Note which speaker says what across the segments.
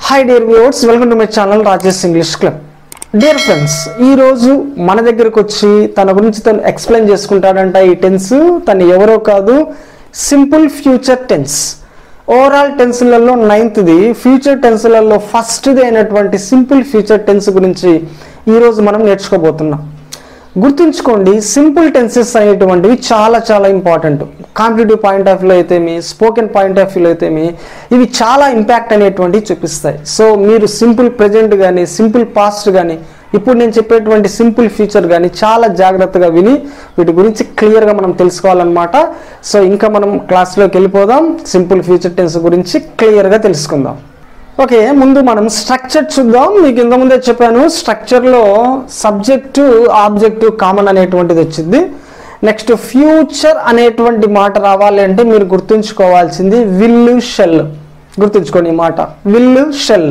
Speaker 1: Hi dear viewers, welcome to my channel Rajesh English Club. Dear friends, ఈ రోజు మన దగ్గరికి వచ్చి తన గురించి తను ఎక్స్ప్లెయిన్ చేసుకుంటాడంట. ఈ టెన్స్ తను ఎవరో కాదు, సింపుల్ ఫ్యూచర్ టెన్స్. ఓవరాల్ టెన్స్లలో 9th, ఫ్యూచర్ టెన్స్లలో ఫస్ట్ అయినటువంటి సింపుల్ ఫ్యూచర్ టెన్స్ గురించి ఈ రోజు మనం నేర్చుకోబోతున్నాం. గుర్తుంచుకోండి, సింపుల్ టెన్సెస్ అనేటువంటివి చాలా చాలా ఇంపార్టెంట్. కాంపిటేటివ్ పాయింట్ ఆఫ్ వ్యూలో అయితేమి, స్పోకెన్ పాయింట్ ఆఫ్ వ్యూలో అయితేమి ఇవి చాలా ఇంపాక్ట్ అనేటువంటివి చూపిస్తాయి. సో మీరు సింపుల్ ప్రెజెంట్ కానీ, సింపుల్ పాస్ట్ కానీ, ఇప్పుడు నేను చెప్పేటువంటి సింపుల్ ఫ్యూచర్ కానీ చాలా జాగ్రత్తగా విని వీటి గురించి క్లియర్గా మనం తెలుసుకోవాలన్నమాట. సో ఇంకా మనం క్లాస్లోకి వెళ్ళిపోదాం. సింపుల్ ఫ్యూచర్ టెన్స్ గురించి క్లియర్గా తెలుసుకుందాం. ఓకే, ముందు మనం స్ట్రక్చర్ చూద్దాం. మీకు ఇంతకుముందే చెప్పాను, స్ట్రక్చర్లో సబ్జెక్టు ఆబ్జెక్టు కామన్ అనేటువంటిది వచ్చింది. నెక్స్ట్ ఫ్యూచర్ అనేటువంటి మాట రావాలి అంటే మీరు గుర్తుంచుకోవాల్సింది విల్ షెల్. గుర్తుంచుకోండి ఈ మాట, విల్ షెల్.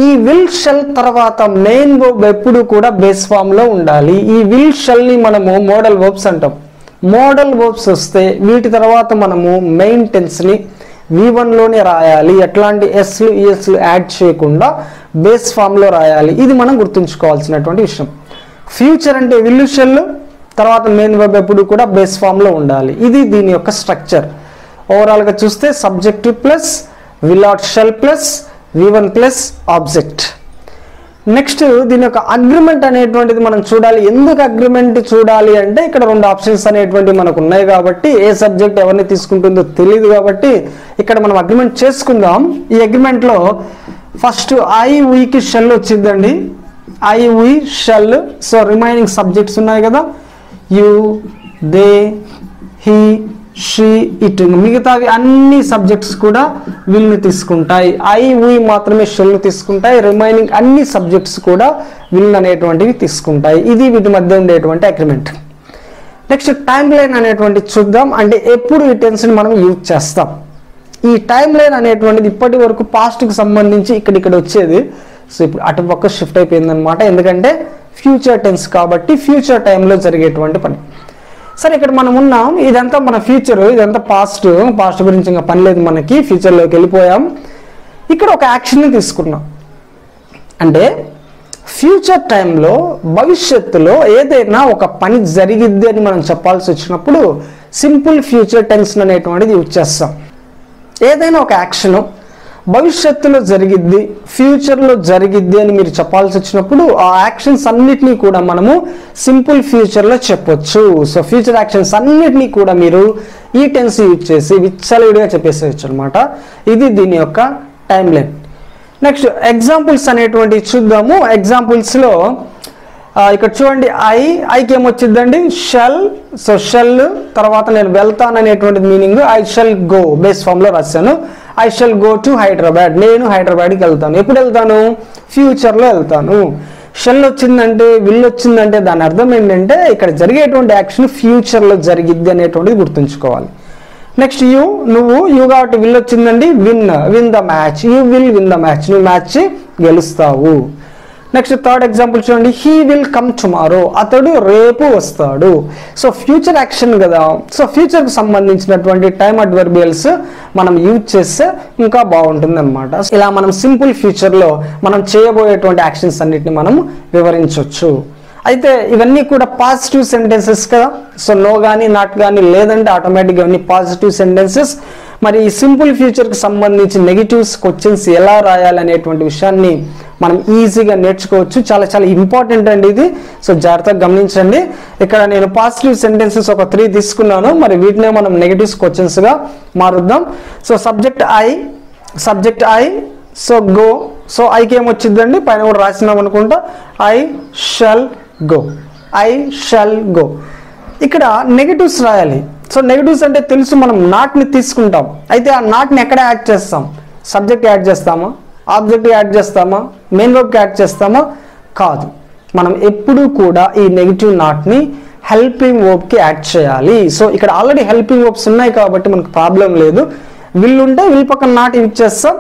Speaker 1: ఈ విల్ షెల్ తర్వాత మెయిన్ వర్బ్ ఎప్పుడు కూడా బేస్ ఫామ్లో ఉండాలి. ఈ విల్ షెల్ని మనము మోడల్ వర్బ్స్ అంటాం. మోడల్ వర్బ్స్ వస్తే వీటి తర్వాత మనము మెయిన్ టెన్స్ని V1లోనే రాయాలి. ఎట్లాంటి ఎస్లు ఈఎస్లు యాడ్ చేయకుండా బేస్ ఫామ్లో రాయాలి. ఇది మనం గుర్తుంచుకోవాల్సినటువంటి విషయం. ఫ్యూచర్ అంటే విల్ షెల్, తర్వాత మెయిన్ వర్బ్ ఎప్పుడు కూడా బేస్ ఫామ్లో ఉండాలి. ఇది దీని యొక్క స్ట్రక్చర్. ఓవరాల్గా చూస్తే subject plus will or shall plus V1 plus object. Next దీని యొక్క అగ్రిమెంట్ అనేటువంటిది మనం చూడాలి. ఎందుకు అగ్రిమెంట్ చూడాలి అంటే ఇక్కడ 2 ఆప్షన్స్ అనేటువంటివి మనకు ఉన్నాయి కాబట్టి ఏ సబ్జెక్ట్ ఎవరిని తీసుకుంటుందో తెలియదు కాబట్టి ఇక్కడ మనం అగ్రిమెంట్ చేసుకుందాం. ఈ అగ్రిమెంట్లో ఫస్ట్ ఐ వీకి షెల్ వచ్చిందండి. I we shall. So remaining subjects ఉన్నాయి కదా, you, they, he, she, it, మిగతావి అన్ని సబ్జెక్ట్స్ కూడా విల్ని తీసుకుంటాయి. ఐ వీ మాత్రమే షెల్ తీసుకుంటాయి. రిమైనింగ్ అన్ని సబ్జెక్ట్స్ కూడా విల్ అనేటువంటివి తీసుకుంటాయి. ఇది వీటి మధ్య ఉండేటువంటి అగ్రిమెంట్. నెక్స్ట్ టైం లైన్ అనేటువంటి చూద్దాం. అంటే ఎప్పుడు ఈ టెన్స్ని మనం యూజ్ చేస్తాం. ఈ టైం లైన్ అనేటువంటిది ఇప్పటి వరకు పాస్ట్కి సంబంధించి ఇక్కడ వచ్చేది. సో ఇప్పుడు అటుపక్క షిఫ్ట్ అయిపోయింది అనమాట. ఎందుకంటే ఫ్యూచర్ టెన్స్ కాబట్టి ఫ్యూచర్ టైంలో జరిగేటువంటి పని. సరే, ఇక్కడ మనం ఉన్నాం. ఇదంతా మన ఫ్యూచర్, ఇదంతా పాస్ట్. పాస్ట్ గురించి ఇంకా పని లేదు మనకి, ఫ్యూచర్లోకి వెళ్ళిపోయాం. ఇక్కడ ఒక యాక్షన్ని తీసుకున్నాం. అంటే ఫ్యూచర్ టైంలో భవిష్యత్తులో ఏదైనా ఒక పని జరిగిద్ది అని మనం చెప్పాల్సి వచ్చినప్పుడు సింపుల్ ఫ్యూచర్ టెన్స్ అనేటువంటిది యూజ్ చేస్తాం. ఏదైనా ఒక యాక్షన్ భవిష్యత్తులో జరిగిద్ది, ఫ్యూచర్లో జరిగిద్ది అని మీరు చెప్పాల్సి వచ్చినప్పుడు ఆ యాక్షన్స్ అన్నిటినీ కూడా మనము సింపుల్ ఫ్యూచర్లో చెప్పొచ్చు. సో ఫ్యూచర్ యాక్షన్స్ అన్నిటినీ కూడా మీరు ఈ టెన్స్ యూజ్ చేసి విచ్చలవిడిగా చెప్పేసేయచ్చు అనమాట. ఇది దీని యొక్క టైం లైన్. నెక్స్ట్ ఎగ్జాంపుల్స్ అనేటువంటివి చూద్దాము. ఎగ్జాంపుల్స్లో ఇక్కడ చూడండి, ఐకి ఏమొచ్చిందండి, షెల్. సో షెల్ తర్వాత నేను వెళ్తాను అనేటువంటిది meaning. I shall go base ఫామ్లో రాశాను. I shall go to Hyderabad. నేను హైదరాబాద్కి వెళ్తాను. ఎప్పుడు వెళ్తాను? ఫ్యూచర్లో వెళ్తాను. షెల్ వచ్చిందంటే, విల్ వచ్చిందంటే దాని అర్థం ఏంటంటే ఇక్కడ జరిగేటువంటి యాక్షన్ ఫ్యూచర్లో జరిగిద్ది అనేటువంటిది గుర్తుంచుకోవాలి. నెక్స్ట్ నువ్వు కాబట్టి విల్ వచ్చిందండి, win the match. You will win the match. నువ్వు మ్యాచ్ గెలుస్తావు. నెక్స్ట్ థర్డ్ ఎగ్జాంపుల్ చూడండి, హీ విల్ కమ్ టుమారో. అతడు రేపు వస్తాడు. సో ఫ్యూచర్ యాక్షన్ కదా. సో ఫ్యూచర్కి సంబంధించినటువంటి టైమ్ అడ్వర్బియల్స్ మనం యూజ్ చేస్తే ఇంకా బాగుంటుంది అనమాట. ఇలా మనం సింపుల్ ఫ్యూచర్లో మనం చేయబోయేటువంటి యాక్షన్స్ అన్నిటిని మనం వివరించవచ్చు. అయితే ఇవన్నీ కూడా పాజిటివ్ సెంటెన్సెస్ కదా. సో నో కానీ, నాట్ కానీ, లేదంటే ఆటోమేటిక్గా ఇవన్నీ పాజిటివ్ సెంటెన్సెస్. మరి ఈ సింపుల్ ఫ్యూచర్కి సంబంధించి నెగిటివ్స్ క్వశ్చన్స్ ఎలా రాయాలి అనేటువంటి విషయాన్ని మనం ఈజీగా నేర్చుకోవచ్చు. చాలా చాలా ఇంపార్టెంట్ అండి ఇది. సో జాగ్రత్తగా గమనించండి. ఇక్కడ నేను పాజిటివ్ సెంటెన్సెస్ ఒక 3 తీసుకున్నాను. మరి వీటినే మనం నెగిటివ్స్ క్వశ్చన్స్గా మారుద్దాం. So subject I. So go. So ఐకి ఏమొచ్చిందండి, పైన కూడా రాసినాం అనుకుంటా, I shall go. I shall go. ఇక్కడ నెగిటివ్స్ రాయాలి. సో నెగిటివ్స్ అంటే తెలుసు, మనం నాట్ని తీసుకుంటాం. అయితే ఆ నాట్ని ఎక్కడ యాడ్ చేస్తాం? సబ్జెక్ట్ యాడ్ చేస్తామా, ఆబ్జెక్ట్ యాడ్ చేస్తామా, మెయిన్ వర్బ్కి యాడ్ చేస్తామా? కాదు. మనం ఎప్పుడూ కూడా ఈ నెగిటివ్ నాట్ని హెల్పింగ్ వర్బ్కి యాడ్ చేయాలి. సో ఇక్కడ ఆల్రెడీ హెల్పింగ్ వర్బ్స్ ఉన్నాయి కాబట్టి మనకు ప్రాబ్లం లేదు. విల్ ఉంటే విల్ పక్కన నాట్ యూజ్ చేస్తాం.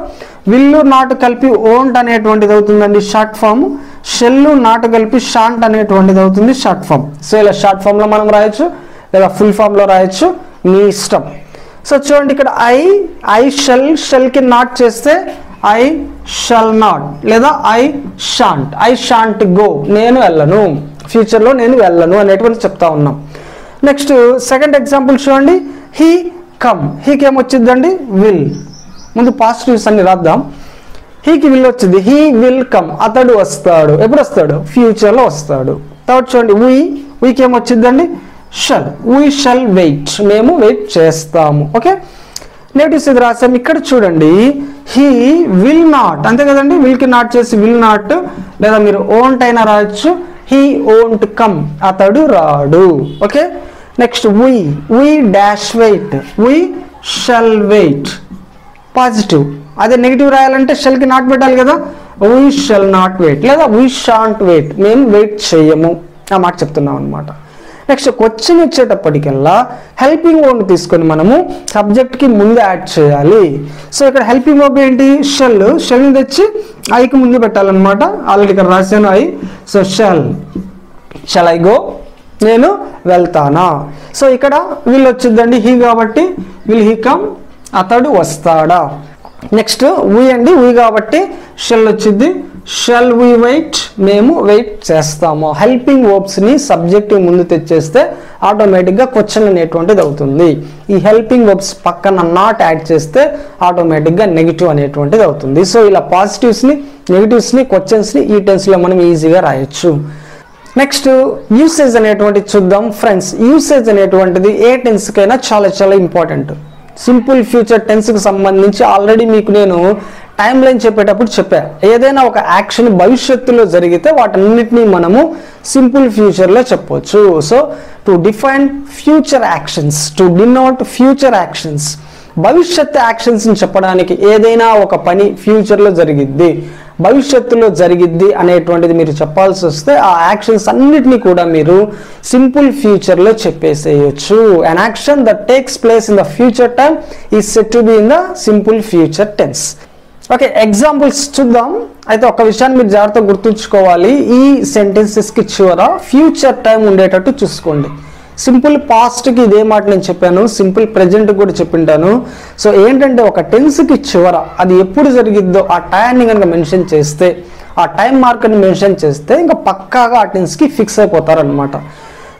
Speaker 1: విల్లు నాటు కలిపి ఓంట్ అనేటువంటిది అవుతుందండి షార్ట్ ఫామ్. షెల్లు నాటు కలిపి షాంట్ అనేటువంటిది అవుతుంది షార్ట్ ఫామ్. సో ఇలా షార్ట్ ఫామ్లో మనం రాయొచ్చు, లేదా ఫుల్ ఫామ్లో రాయొచ్చు, మీ ఇష్టం. సో చూడండి ఇక్కడ ఐ షెల్ కి నాట్ చేస్తే ఐ షల్ నాట్ లేదా ఐ షాంట్ గో, నేను వెళ్ళను, ఫ్యూచర్లో నేను వెళ్ళను అనేటువంటి చెప్తా ఉన్నాం. నెక్స్ట్ సెకండ్ ఎగ్జాంపుల్ చూడండి, హీ కమ్, హీకి ఏమొచ్చిందండి విల్, ముందు పాజిటివ్స్ అన్ని రాద్దాం. హీకి విల్ వచ్చింది, హీ విల్ కమ్, అతడు వస్తాడు, ఎప్పుడు వస్తాడు ఫ్యూచర్లో వస్తాడు. తర్వాత చూడండి వీకి ఏమొచ్చిందండి షల్, వీ షల్ వెయిట్, మేము వెయిట్ చేస్తాము. ఓకే, నెగటివ్స్ ఇది రాసాం. ఇక్కడ చూడండి హీ విల్ నాట్, అంతే కదండి, విల్కి నాట్ చేసి విల్ నాట్, లేదా మీరు ఓంట్ అయినా రాయొచ్చు, హీ ఓంట్ కమ్, అతడు రాడు. Okay, next we dash wait, we shall wait, positive. అదే నెగిటివ్ రాయాలంటే షెల్కి నాట్ పెట్టాలి కదా, వీ షల్ నాట్ వెయిట్ లేదా వీ షాంట్ వెయిట్, మేము వెయిట్ చేయము, ఆ మాట చెప్తున్నాం అనమాట. నెక్స్ట్ క్వశ్చన్ వచ్చేటప్పటికల్లా హెల్పింగ్ వర్బ్ తీసుకొని మనము సబ్జెక్ట్కి ముందు యాడ్ చేయాలి. సో ఇక్కడ హెల్పింగ్ వర్బ్ ఏంటి, షెల్ని తెచ్చి ఐకి ముందు పెట్టాలన్నమాట. ఆల్రెడీ ఇక్కడ రాశాను I, so shall I go, నేను వెళ్తానా. సో ఇక్కడ విల్ వచ్చిందండి హీ కాబట్టి విల్ హీ కమ్, అతడు వస్తాడా. నెక్స్ట్ వీ అండి, వీ కాబట్టి షెల్ వచ్చింది, షెల్ వీ వెయిట్, మేము వెయిట్ చేస్తాము. హెల్పింగ్ వర్బ్స్ని సబ్జెక్ట్ ముందు తెచ్చేస్తే ఆటోమేటిక్గా క్వశ్చన్ అనేటువంటిది అవుతుంది. ఈ హెల్పింగ్ వర్బ్స్ పక్కన నాట్ యాడ్ చేస్తే ఆటోమేటిక్గా నెగిటివ్ అనేటువంటిది అవుతుంది. సో ఇలా పాజిటివ్స్ని నెగిటివ్స్ని క్వశ్చన్స్ని ఈ టెన్స్లో మనం ఈజీగా రాయొచ్చు. నెక్స్ట్ యూసేజ్ అనేటువంటిది చూద్దాం ఫ్రెండ్స్. యూసేజ్ అనేటువంటిది ఏ టెన్స్కైనా చాలా చాలా ఇంపార్టెంట్. సింపుల్ ఫ్యూచర్ టెన్స్కి సంబంధించి ఆల్రెడీ మీకు నేను టైం లైన్ చెప్పేటప్పుడు చెప్పా, ఏదైనా ఒక యాక్షన్ భవిష్యత్తులో జరిగితే వాటన్నిటినీ మనము సింపుల్ ఫ్యూచర్లో చెప్పవచ్చు. So to define future actions, to denote future actions, భవిష్యత్తు యాక్షన్స్ని చెప్పడానికి ఏదైనా ఒక పని ఫ్యూచర్లో జరిగిద్ది, భవిష్యత్తులో జరిగిద్ది అనేటువంటిది మీరు చెప్పాల్సి వస్తే ఆ యాక్షన్స్ అన్నిటినీ కూడా మీరు సింపుల్ ఫ్యూచర్లో చెప్పేసేయచ్చు. An action that takes place in the future time is said to be in the simple future tense. Okay, examples చూద్దాం. అయితే ఒక విషయాన్ని మీరు జాగ్రత్తగా గుర్తుంచుకోవాలి, ఈ సెంటెన్సెస్కి చివర ఫ్యూచర్ టైం ఉండేటట్టు చూసుకోండి. సింపుల్ పాస్ట్కి ఇదే మాట నేను చెప్పాను, సింపుల్ ప్రెజెంట్ కూడా చెప్పింటాను. సో ఏంటంటే ఒక టెన్స్కి చివర అది ఎప్పుడు జరిగిద్దో ఆ టైంని కనుక మెన్షన్ చేస్తే, ఆ టైం మార్క్ని మెన్షన్ చేస్తే ఇంకా పక్కాగా ఆ టెన్స్కి ఫిక్స్ అయిపోతారనమాట.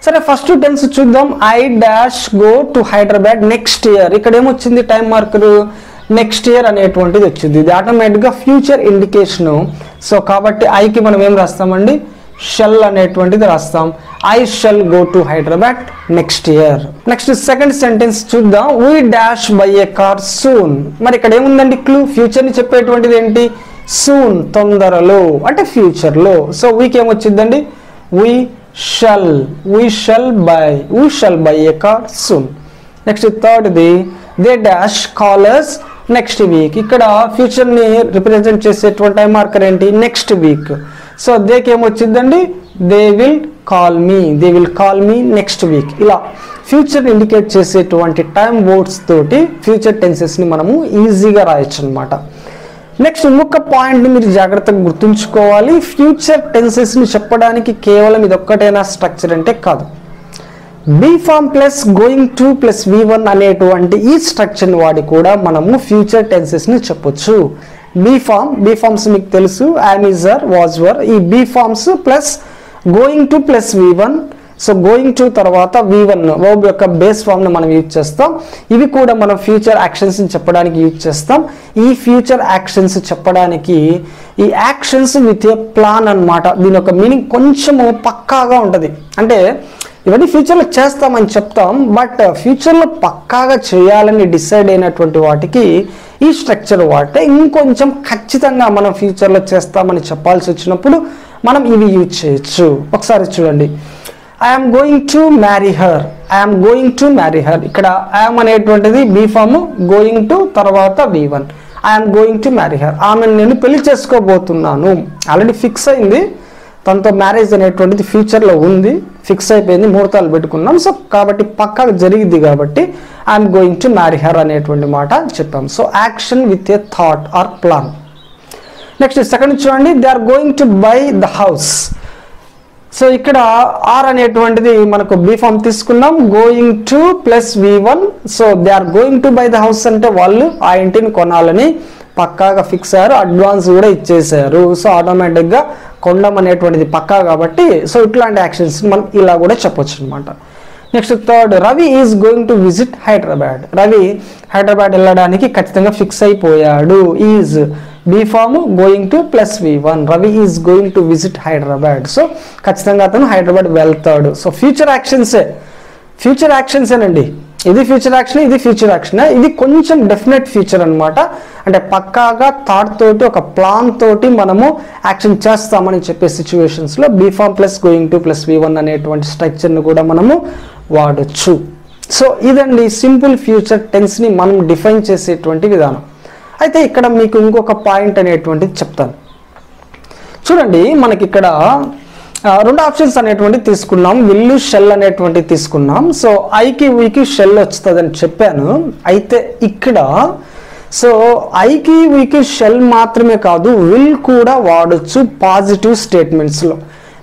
Speaker 1: సరే, ఫస్ట్ టెన్స్ చూద్దాం. I dash go to Hyderabad next year. ఇక్కడ ఏమొచ్చింది టైం మార్కరు, నెక్స్ట్ ఇయర్ అనేటువంటిది వచ్చింది. ఇది ఆటోమేటిక్గా ఫ్యూచర్ ఇండికేషను. సో కాబట్టి ఐకి మనం ఏం రాస్తామండి, షెల్ అనేటువంటిది రాస్తాం. I shall go to Hyderabad next year. Next second sentence చూద్దాం. We dash buy a car soon. మరి ఇక్కడ ఏముందండి క్లూ, ఫ్యూచర్ని చెప్పేటువంటిది ఏంటి, సూన్ తొందరలో అంటే ఫ్యూచర్లో. సో వీకి ఏమొచ్చిందండి, we shall buy a car soon. Next థర్డ్ది, they dash callers next week. ఇక్కడ ఫ్యూచర్ని రిప్రజెంట్ చేసేటువంటి టైం మార్కర్ ఏంటి, నెక్స్ట్ వీక్. సో దేకి ఏమొచ్చిందండి, they will call me next week. ఇలా ఫ్యూచర్ ఇండికేట్ చేసేటువంటి టైం వర్డ్స్ తోటి ఫ్యూచర్ టెన్సెస్ని మనము ఈజీగా రాయొచ్చు అనమాట. నెక్స్ట్ ఇంకొక పాయింట్ని మీరు జాగ్రత్తగా గుర్తుంచుకోవాలి. ఫ్యూచర్ టెన్సెస్ని చెప్పడానికి కేవలం ఇదొక్కటైనా స్ట్రక్చర్ అంటే కాదు. Be form plus going to plus V1 అనేటువంటి ఈ స్ట్రక్చర్ని వాడి కూడా మనము ఫ్యూచర్ టెన్సెస్ని చెప్పొచ్చు. బీ ఫార్మ్స్ మీకు తెలుసు, am, is, are, was, were. ఈ be forms plus going to plus V1. So going to తర్వాత V1 వర్బ్ యొక్క బేస్ ఫామ్ని మనం యూజ్ చేస్తాం. ఇవి కూడా మనం ఫ్యూచర్ యాక్షన్స్ని చెప్పడానికి యూజ్ చేస్తాం. ఈ ఫ్యూచర్ యాక్షన్స్ చెప్పడానికి ఈ యాక్షన్స్ విత్ ఏ ప్లాన్ అన్నమాట. దీని యొక్క మీనింగ్ కొంచెము పక్కాగా ఉంటుంది. అంటే ఇవన్నీ ఫ్యూచర్లో చేస్తామని చెప్తాం, బట్ ఫ్యూచర్లో పక్కాగా చేయాలని డిసైడ్ అయినటువంటి వాటికి ఈ స్ట్రక్చర్ వాడితే ఇంకొంచెం ఖచ్చితంగా మనం ఫ్యూచర్లో చేస్తామని చెప్పాల్సి వచ్చినప్పుడు మనం ఇవి యూజ్ చేయొచ్చు. ఒకసారి చూడండి, I'm going to marry her. ఇక్కడ ఐఎమ్ అనేటువంటిది బీ ఫామ్, గోయింగ్ టు తర్వాత V1. I'm going to marry her, ఆమెను నేను పెళ్లి చేసుకోబోతున్నాను. ఆల్రెడీ ఫిక్స్ అయింది, తనతో మ్యారేజ్ అనేటువంటిది ఫ్యూచర్లో ఉంది, ఫిక్స్ అయిపోయింది, ముహూర్తాలు పెట్టుకున్నాం. సో కాబట్టి పక్కాగా జరిగింది కాబట్టి I'm going to marry her అనేటువంటి మాట చెప్పాం. So action with a thought or plan. Next second చూడండి, they are going to buy the house. So ఇక్కడ ఆర్ అనేటువంటిది మనకు బీ ఫామ్ తీసుకున్నాం, going to plus V1. So they are going to buy the house అంటే వాళ్ళు ఆ ఇంటిని కొనాలని పక్కాగా ఫిక్స్ అయ్యారు, అడ్వాన్స్ కూడా ఇచ్చేసారు. సో ఆటోమేటిక్గా కొండం అనేటువంటిది పక్కా కాబట్టి సో ఇట్లాంటి యాక్షన్స్ మనం ఇలా కూడా చెప్పొచ్చు అనమాట. Next third, Ravi is going to visit Hyderabad. Ravi Hyderabad వెళ్ళడానికి ఖచ్చితంగా ఫిక్స్ అయిపోయాడు. Is be form going to plus V1. Ravi is going to visit Hyderabad. So ఖచ్చితంగా అతను హైదరాబాద్ వెళ్తాడు. సో ఫ్యూచర్ యాక్షన్సేనండి. ఇది ఫ్యూచర్ యాక్షన్, ఇది ఫ్యూచర్ యాక్షన్. ఇది కొంచెం డెఫినెట్ ఫ్యూచర్ అనమాట. అంటే పక్కాగా థాట్ తోటి ఒక ప్లాన్ తోటి మనము యాక్షన్ చేస్తామని చెప్పే సిచ్యువేషన్స్లో be form plus going to plus V1 అనేటువంటి స్ట్రక్చర్ని కూడా మనము వాడచ్చు. సో ఇదండి సింపుల్ ఫ్యూచర్ టెన్స్ని మనం డిఫైన్ చేసేటువంటి విధానం. అయితే ఇక్కడ మీకు ఇంకొక పాయింట్ అనేటువంటిది చెప్తాను చూడండి. మనకి ఇక్కడ రెండు ఆప్షన్స్ అనేటువంటి తీసుకున్నాం, విల్లు షెల్ అనేటువంటి తీసుకున్నాం. సో ఐకి వీకి షెల్ వస్తుందని చెప్పాను. అయితే ఇక్కడ సో ఐకి వీకి షెల్ మాత్రమే కాదు, విల్ కూడా వాడచ్చు పాజిటివ్ స్టేట్మెంట్స్లో.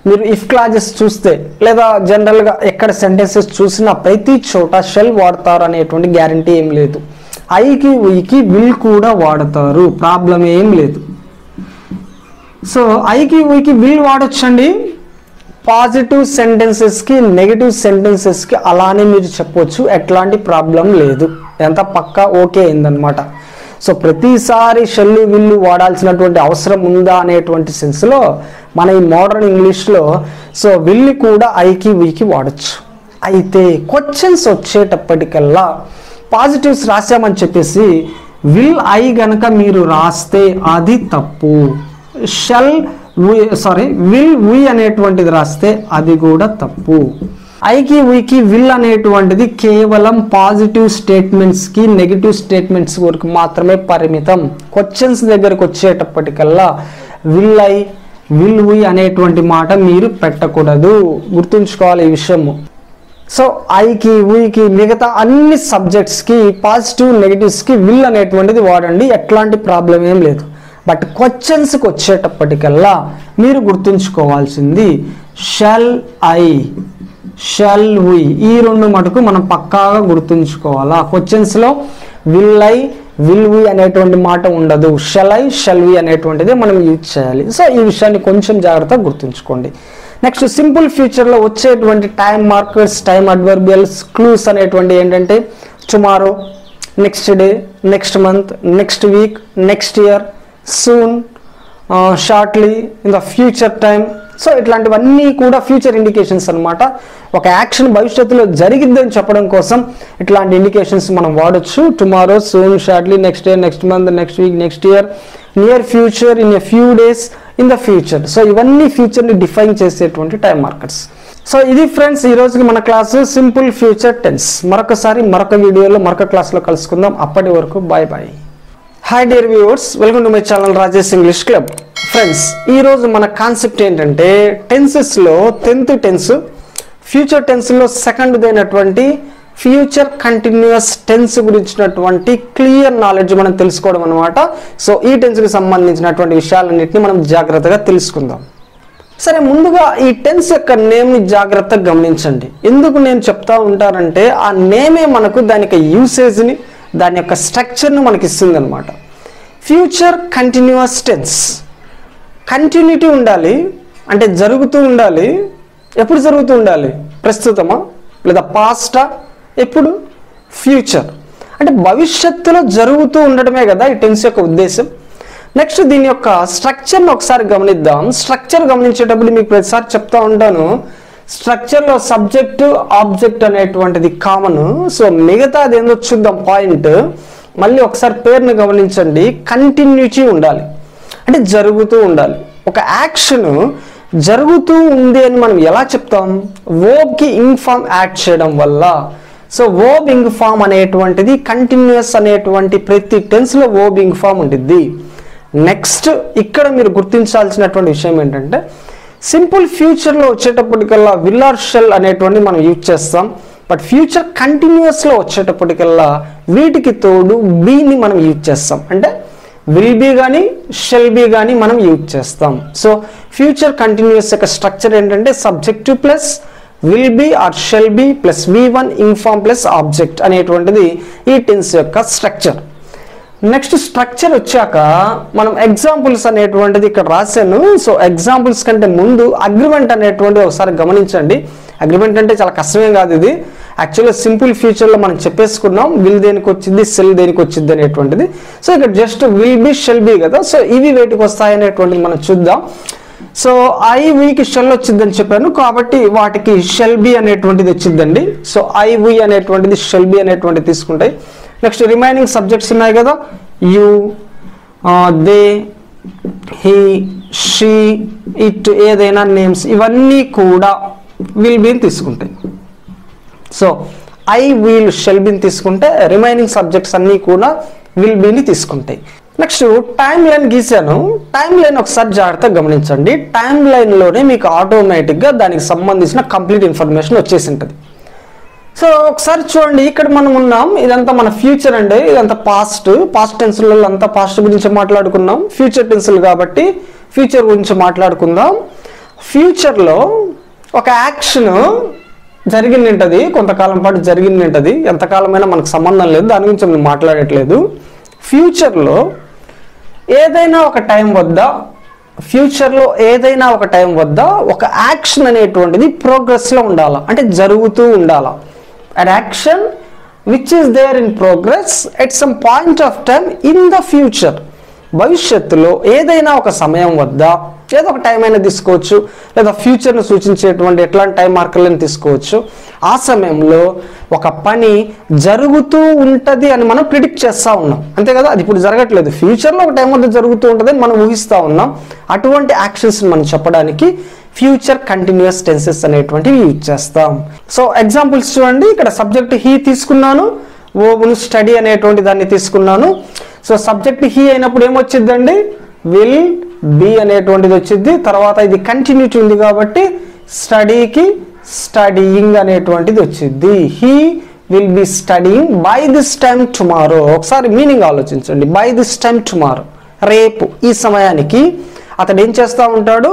Speaker 1: మీరు ఇఫ్ క్లాజెస్ చూస్తే లేదా జనరల్గా ఎక్కడ సెంటెన్సెస్ చూసినా ప్రతి చోట షెల్ వాడతారు అనేటువంటి గ్యారంటీ ఏం లేదు. ఐకి వీకి విల్ కూడా వాడతారు, ప్రాబ్లం ఏం లేదు. సో ఐకి వీకి విల్ వాడొచ్చండి పాజిటివ్ సెంటెన్సెస్కి, నెగిటివ్ సెంటెన్సెస్కి అలానే మీరు చెప్పొచ్చు, ఎట్లాంటి ప్రాబ్లం లేదు. ఎంత పక్కా ఓకే అయిందనమాట. సో ప్రతిసారి షెల్లు విల్లు వాడాల్సినటువంటి అవసరం ఉందా అనేటువంటి సెన్స్లో మన ఈ మోడర్న్ ఇంగ్లీష్లో సో విల్లు కూడా ఐకి వీకి వాడచ్చు. అయితే క్వశ్చన్స్ వచ్చేటప్పటికల్లా పాజిటివ్స్ రాసామని చెప్పేసి విల్ ఐ గనక మీరు రాస్తే అది తప్పు. విల్ వి అనేటువంటిది రాస్తే అది కూడా తప్పు. ఐకి వీకి విల్ అనేటువంటిది కేవలం పాజిటివ్ స్టేట్మెంట్స్కి, నెగిటివ్ స్టేట్మెంట్స్ వరకు మాత్రమే పరిమితం. క్వశ్చన్స్ దగ్గరకు వచ్చేటప్పటికల్లా విల్ ఐ విల్ వి అనేటువంటి మాట మీరు పెట్టకూడదు, గుర్తుంచుకోవాలి ఈ విషయము. సో ఐకి వీకి మిగతా అన్ని సబ్జెక్ట్స్కి పాజిటివ్ నెగిటివ్స్కి విల్ అనేటువంటిది వాడండి, ఎట్లాంటి ప్రాబ్లం ఏం లేదు. బట్ క్వశ్చన్స్కి వచ్చేటప్పటికల్లా మీరు గుర్తుంచుకోవాల్సింది షల్ ఐ, షల్ వి, ఈ రెండు మటుకు మనం పక్కాగా గుర్తుంచుకోవాలా. క్వశ్చన్స్లో విల్ ఐ విల్ వి అనేటువంటి మాట ఉండదు, షల్ ఐ షల్ వి అనేటువంటిది మనం యూజ్ చేయాలి. సో ఈ విషయాన్ని కొంచెం జాగ్రత్తగా గుర్తుంచుకోండి. నెక్స్ట్ సింపుల్ ఫ్యూచర్లో వచ్చేటువంటి టైం మార్కర్స్, టైం అడ్వర్బియల్స్, క్లూస్ అనేటువంటి ఏంటంటే tomorrow, next day, next month, next week, next year, soon, shortly, in the future time. So ఇట్లాంటివన్నీ కూడా ఫ్యూచర్ ఇండికేషన్స్ అనమాట. ఒక యాక్షన్ భవిష్యత్తులో జరిగిద్దని చెప్పడం కోసం ఇట్లాంటి ఇండికేషన్స్ మనం వాడచ్చు. Tomorrow, soon, shortly, next day, next month, next week, next year, near future, in a few days, in the future. So ఇవన్నీ ఫ్యూచర్ని డిఫైన్ చేసేటువంటి టైం మార్కర్స్. సో ఇది ఫ్రెండ్స్ ఈ రోజుకి మన క్లాసు సింపుల్ ఫ్యూచర్ టెన్స్. మరొకసారి మరొక వీడియోలో మరొక క్లాస్లో కలుసుకుందాం. అప్పటి వరకు bye bye. Hi dear viewers, welcome to my channel Rajesh English club. Friends ఈరోజు మన కాన్సెప్ట్ ఏంటంటే టెన్సెస్లో 10th టెన్స్, ఫ్యూచర్ టెన్స్లో సెకండ్ అయినటువంటి ఫ్యూచర్ కంటిన్యూస్ టెన్స్ గురించినటువంటి క్లియర్ నాలెడ్జ్ మనం తెలుసుకోవడం అనమాట. సో ఈ టెన్స్కి సంబంధించినటువంటి విషయాలన్నింటినీ మనం జాగ్రత్తగా తెలుసుకుందాం. సరే, ముందుగా ఈ టెన్స్ యొక్క నేమ్ని జాగ్రత్తగా గమనించండి. ఎందుకు నేను చెప్తా ఉంటానంటే ఆ నేమే మనకు దాని యొక్క యూసేజ్ని, దాని యొక్క స్ట్రక్చర్ను మనకి ఇస్తుంది అనమాట. ఫ్యూచర్ కంటిన్యూస్ టెన్స్, కంటిన్యూటీ ఉండాలి, అంటే జరుగుతూ ఉండాలి. ఎప్పుడు జరుగుతూ ఉండాలి? ప్రస్తుతమా లేదా పాస్టా? ఎప్పుడు? ఫ్యూచర్, అంటే భవిష్యత్తులో జరుగుతూ ఉండటమే కదా ఈ టెన్స్ యొక్క ఉద్దేశం. నెక్స్ట్ దీని యొక్క స్ట్రక్చర్ని ఒకసారి గమనిద్దాం. స్ట్రక్చర్ గమనించేటప్పుడు మీకు ప్రతిసారి చెప్తా ఉంటాను, స్ట్రక్చర్లో సబ్జెక్టు ఆబ్జెక్ట్ అనేటువంటిది కామన్. సో మిగతా అదేందో చూద్దాం పాయింట్. మళ్ళీ ఒకసారి పేరుని గమనించండి. కంటిన్యూటీ ఉండాలి, అంటే జరుగుతూ ఉండాలి. ఒక యాక్షన్ జరుగుతూ ఉంది అని మనం ఎలా చెప్తాం? వర్బ్కి ఇంగ్ ఫామ్ యాడ్ చేయడం వల్ల. సో వర్బ్ ఇంగ్ ఫామ్ అనేటువంటిది కంటిన్యూస్ అనేటువంటి ప్రతి టెన్స్లో వర్బ్ ఇంగ్ ఫామ్ ఉంటుంది. నెక్స్ట్ ఇక్కడ మీరు గుర్తించాల్సినటువంటి విషయం ఏంటంటే సింపుల్ ఫ్యూచర్లో వచ్చేటప్పటికల్లా విల్ ఆర్ షెల్ అనేటువంటి మనం యూజ్ చేస్తాం. బట్ ఫ్యూచర్ కంటిన్యూస్లో వచ్చేటప్పటికల్లా వీటికి తోడు బీని మనం యూజ్ చేస్తాం. అంటే విల్ బీ కానీ షెల్ బీ కానీ మనం యూజ్ చేస్తాం. సో ఫ్యూచర్ కంటిన్యూస్ యొక్క స్ట్రక్చర్ ఏంటంటే subject plus will be or shall be plus V1 ing form plus object అనేటువంటిది ఈ టెన్స్ యొక్క స్ట్రక్చర్. నెక్స్ట్ స్ట్రక్చర్ వచ్చాక మనం ఎగ్జాంపుల్స్ అనేటువంటిది ఇక్కడ రాశాను. సో ఎగ్జాంపుల్స్ కంటే ముందు అగ్రిమెంట్ అనేటువంటి ఒకసారి గమనించండి. అగ్రిమెంట్ అంటే చాలా కష్టమేం కాదు, ఇది యాక్చువల్గా సింపుల్ ఫ్యూచర్లో మనం చెప్పేసుకున్నాం. విల్ దేనికి వచ్చింది, సెల్ దేనికి వచ్చింది అనేటువంటిది. సో ఇక్కడ just will be, shall be కదా. సో ఇవి వేటికి వస్తాయి అనేటువంటిది మనం చూద్దాం. సో ఐ వీకి షెల్ వచ్చిందని చెప్పాను కాబట్టి వాటికి షెల్ బి అనేటువంటిది వచ్చిందండి. సో ఐ వి అనేటువంటిది షెల్ బి అనేటువంటిది తీసుకుంటాయి. నెక్స్ట్ రిమైనింగ్ సబ్జెక్ట్స్ ఉన్నాయి కదా, you, they, he, she, it, ఏదైనా నేమ్స్ ఇవన్నీ కూడా విల్ బీని తీసుకుంటాయి. సో ఐ వీల్ షెల్ బీని తీసుకుంటే రిమైనింగ్ సబ్జెక్ట్స్ అన్నీ కూడా విల్ బీని తీసుకుంటాయి. నెక్స్ట్ టైమ్ లైన్ గీసాను. టైమ్ లైన్ ఒకసారి జాగ్రత్తగా గమనించండి. టైమ్ లైన్లోనే మీకు ఆటోమేటిక్గా దానికి సంబంధించిన కంప్లీట్ ఇన్ఫర్మేషన్ వచ్చేసి ఉంటుంది. సో ఒకసారి చూడండి, ఇక్కడ మనం ఉన్నాం, ఇదంతా మన ఫ్యూచర్ అండి, ఇదంతా పాస్ట్ టెన్స్లో అంతా పాస్ట్ గురించి మాట్లాడుకున్నాం. ఫ్యూచర్ టెన్స్లు కాబట్టి ఫ్యూచర్ గురించి మాట్లాడుకుందాం. ఫ్యూచర్లో ఒక యాక్షన్ జరిగింది ఉంటుంది, కొంతకాలం పాటు జరిగింది ఉంటుంది, ఎంతకాలమైనా మనకు సంబంధం లేదు, దాని గురించి మనం మాట్లాడట్లేదు. ఫ్యూచర్లో ఏదైనా ఒక టైం వద్ద ఒక యాక్షన్ అనేటువంటిది ప్రోగ్రెస్లో ఉండాలి, అంటే జరుగుతూ ఉండాలి. An action which is there in progress at some point of time in the future. భవిష్యత్తులో ఏదైనా ఒక సమయం వద్ద, ఏదో ఒక టైం అయినా తీసుకోవచ్చు, లేదా ఫ్యూచర్ను సూచించేటువంటి ఎట్లాంటి టైం మార్కర్లను తీసుకోవచ్చు. ఆ సమయంలో ఒక పని జరుగుతూ ఉంటుంది అని మనం ప్రిడిక్ట్ చేస్తూ ఉన్నాం, అంతే కదా. అది ఇప్పుడు జరగట్లేదు, ఫ్యూచర్లో ఒక టైం వద్ద జరుగుతూ ఉంటుంది అని మనం ఊహిస్తూ ఉన్నాం. అటువంటి యాక్షన్స్ మనం చెప్పడానికి ఫ్యూచర్ కంటిన్యూస్ టెన్సెస్ అనేటువంటివి యూజ్ చేస్తాం. సో ఎగ్జాంపుల్స్ చూడండి, ఇక్కడ సబ్జెక్ట్ హీ తీసుకున్నాను, ఓబును స్టడీ అనేటువంటి దాన్ని తీసుకున్నాను. సో సబ్జెక్ట్ హీ అయినప్పుడు ఏమొచ్చిందండి, విల్ బి అనేటువంటిది వచ్చింది. తర్వాత ఇది కంటిన్యూటీ ఉంది కాబట్టి స్టడీకి స్టడీయింగ్ అనేటువంటిది వచ్చింది. He will be studying by this time tomorrow. ఒకసారి మీనింగ్ ఆలోచించండి. బై దిస్ టైమ్ టుమారో, రేపు ఈ సమయానికి అతడు ఏం చేస్తూ ఉంటాడు,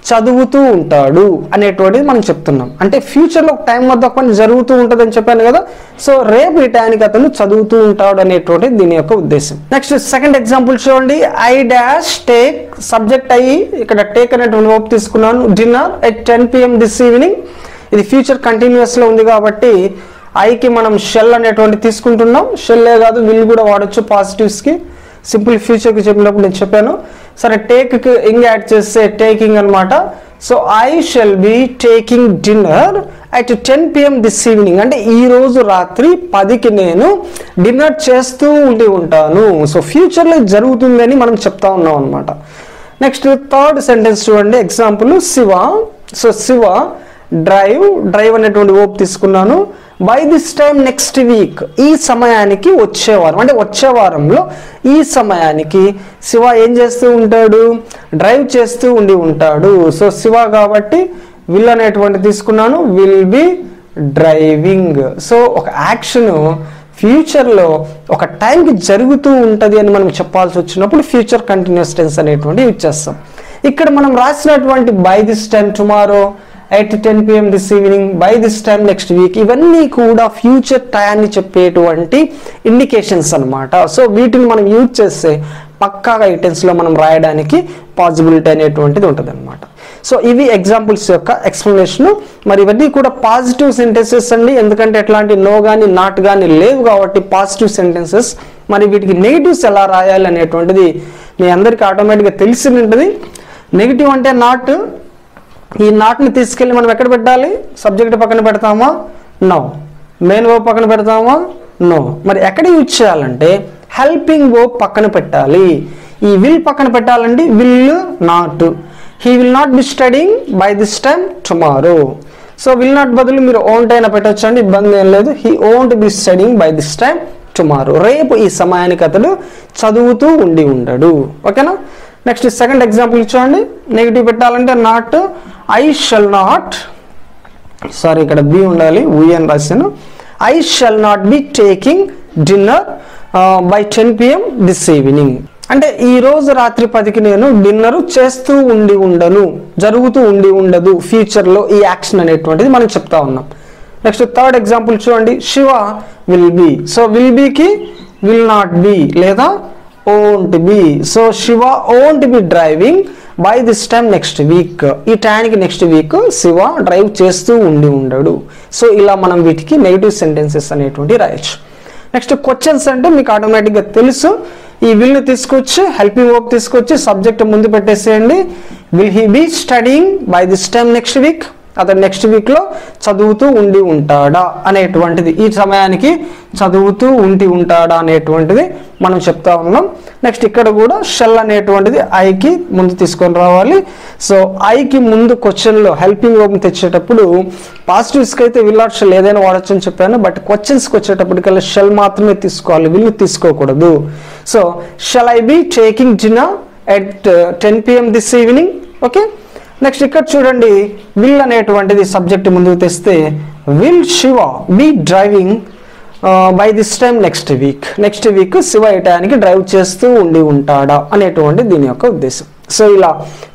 Speaker 1: చదువుతూ ఉంటాడు అనేటువంటిది మనం చెప్తున్నాం. అంటే ఫ్యూచర్లో ఒక టైం వద్ద పని జరుగుతూ ఉంటుంది అని చెప్పాను కదా. సో రేపు ఈ టైంకి అతను చదువుతూ ఉంటాడు అనేటువంటిది దీని యొక్క ఉద్దేశం. నెక్స్ట్ సెకండ్ ఎగ్జాంపుల్ చూడండి, ఐ డాష్ టేక్, సబ్జెక్ట్ అయ్యి ఇక్కడ టేక్ అనేటువంటి వర్బ్ తీసుకున్నాను, dinner at 10 PM this evening. ఇది ఫ్యూచర్ కంటిన్యూస్లో ఉంది కాబట్టి ఐకి మనం షెల్ అనేటువంటి తీసుకుంటున్నాం. షెల్లే కాదు, విల్ కూడా వాడచ్చు పాజిటివ్స్కి. సింపుల్ ఫ్యూచర్కి చెప్పినప్పుడు నేను చెప్పాను. సరే, టేక్కి ఇంగ్ యాడ్ చేస్తే టేకింగ్ అనమాట. So I shall be taking dinner at 10 PM this evening. అంటే ఈ రోజు రాత్రి 10కి నేను డిన్నర్ చేస్తూ ఉంటాను. సో ఫ్యూచర్లో జరుగుతుందని మనం చెప్తా ఉన్నాం అనమాట. నెక్స్ట్ థర్డ్ సెంటెన్స్ చూడండి, example Shiva. So Shiva drive అనేటువంటి వర్బ్ తీసుకున్నాను. By this time next week, ఈ సమయానికి వచ్చే వారం, అంటే వచ్చే వారంలో ఈ సమయానికి శివ ఏం చేస్తూ ఉంటాడు, డ్రైవ్ చేస్తూ ఉంటాడు. సో శివ కాబట్టి విల్ అనేటువంటి తీసుకున్నాను, విల్ బి డ్రైవింగ్. సో ఒక యాక్షన్ ఫ్యూచర్లో ఒక టైంకి జరుగుతూ ఉంటుంది అని మనం చెప్పాల్సి వచ్చినప్పుడు ఫ్యూచర్ కంటిన్యూస్ టెన్స్ అనేటువంటి యూజ్ చేస్తాం. ఇక్కడ మనం రాసినటువంటి by this time tomorrow, at 10 PM this evening, by this time next week, ఇవన్నీ కూడా ఫ్యూచర్ టైంని చెప్పేటువంటి ఇండికేషన్స్ అనమాట. సో వీటిని మనం యూజ్ చేస్తే పక్కాగా ఈ టెన్స్లో మనం రాయడానికి పాసిబిలిటీ అనేటువంటిది ఉంటుంది అనమాట. సో ఇవి ఎగ్జాంపుల్స్ యొక్క ఎక్స్ప్లెనేషన్. మరి ఇవన్నీ కూడా పాజిటివ్ సెంటెన్సెస్ అండి, ఎందుకంటే ఎట్లాంటి నో కానీ నాట్ కానీ లేవు కాబట్టి పాజిటివ్ సెంటెన్సెస్. మరి వీటికి నెగిటివ్స్ ఎలా రాయాలి అనేటువంటిది మీ అందరికీ ఆటోమేటిక్గా తెలిసి ఉంటుంది. నెగిటివ్ అంటే నాట్. ఈ నాట్ని తీసుకెళ్ళి మనం ఎక్కడ పెట్టాలి, సబ్జెక్ట్ పక్కన పెడతామా, నో. మెయిన్ వర్బ్ పక్కన పెడతామా, నో. మరి ఎక్కడ యూజ్ చేయాలంటే హెల్పింగ్ వర్బ్ పక్కన పెట్టాలి. ఈ విల్ పక్కన పెట్టాలండి, will not. He will not B studying by this time tomorrow. So will not బదులు మీరు ఓంట్ అయినా పెట్టచ్చు అండి, ఇబ్బంది ఏం లేదు. He won't be studying by this time tomorrow, రేపు ఈ సమయానికి అతడు చదువుతూ ఉండడు. ఓకేనా. నెక్స్ట్ సెకండ్ ఎగ్జాంపుల్ చూడండి, నెగిటివ్ పెట్టాలంటే not. I shall not, sorry ఇక్కడ బి ఉండాలి, వి అని రాశాను. I shall not be taking dinner by 10 PM this evening. అంటే ఈ రోజు రాత్రి 10కి నేను డిన్నర్ చేస్తూ ఉండను, జరుగుతూ ఉండదు ఫ్యూచర్లో ఈ యాక్షన్ అనేటువంటిది మనం చెప్తా ఉన్నాం. నెక్స్ట్ థర్డ్ ఎగ్జాంపుల్ చూడండి, Shiva will be. So will బికి విల్ నాట్ బి లేదా won't be. So Shiva won't be driving by this time next week. ఈ టైంకి నెక్స్ట్ వీక్ శివ డ్రైవ్ చేస్తూ ఉండడు. సో ఇలా మనం వీటికి నెగిటివ్ సెంటెన్సెస్ అనేటువంటి రాయొచ్చు. నెక్స్ట్ క్వశ్చన్స్ అంటే మీకు ఆటోమేటిక్గా తెలుసు. ఈ విల్ని తీసుకొచ్చి హెల్పింగ్ వర్బ్ తీసుకొచ్చి సబ్జెక్ట్ ముందు పెట్టేసేయండి. Will he be studying by this time next week? అతను నెక్స్ట్ వీక్లో చదువుతూ ఉంటాడా అనేటువంటిది, ఈ సమయానికి చదువుతూ ఉంటాడా అనేటువంటిది మనం చెప్తా ఉన్నాం. నెక్స్ట్ ఇక్కడ కూడా షెల్ అనేటువంటిది ఐకి ముందు తీసుకొని రావాలి. సో ఐకి ముందు క్వశ్చన్లో హెల్పింగ్ వర్బ్ తెచ్చేటప్పుడు పాజిటివ్స్కి అయితే విల్ ఆర్ షెల్ ఏదైనా వాడచ్చు అని చెప్పాను. బట్ క్వశ్చన్స్కి వచ్చేటప్పటికల్లా షెల్ మాత్రమే తీసుకోవాలి, విల్ తీసుకోకూడదు. So shall I be taking dinner at 10 PM this evening? Okay. Next ఇక్కడ చూడండి, విల్ అనేటువంటిది సబ్జెక్ట్ ముందుకు తెస్తే will Shiva be driving by this time next week? Next week Shiva ఈ టైంకి డ్రైవ్ చేస్తూ ఉంటాడా అనేటువంటి దీని యొక్క ఉద్దేశం. సో ఇలా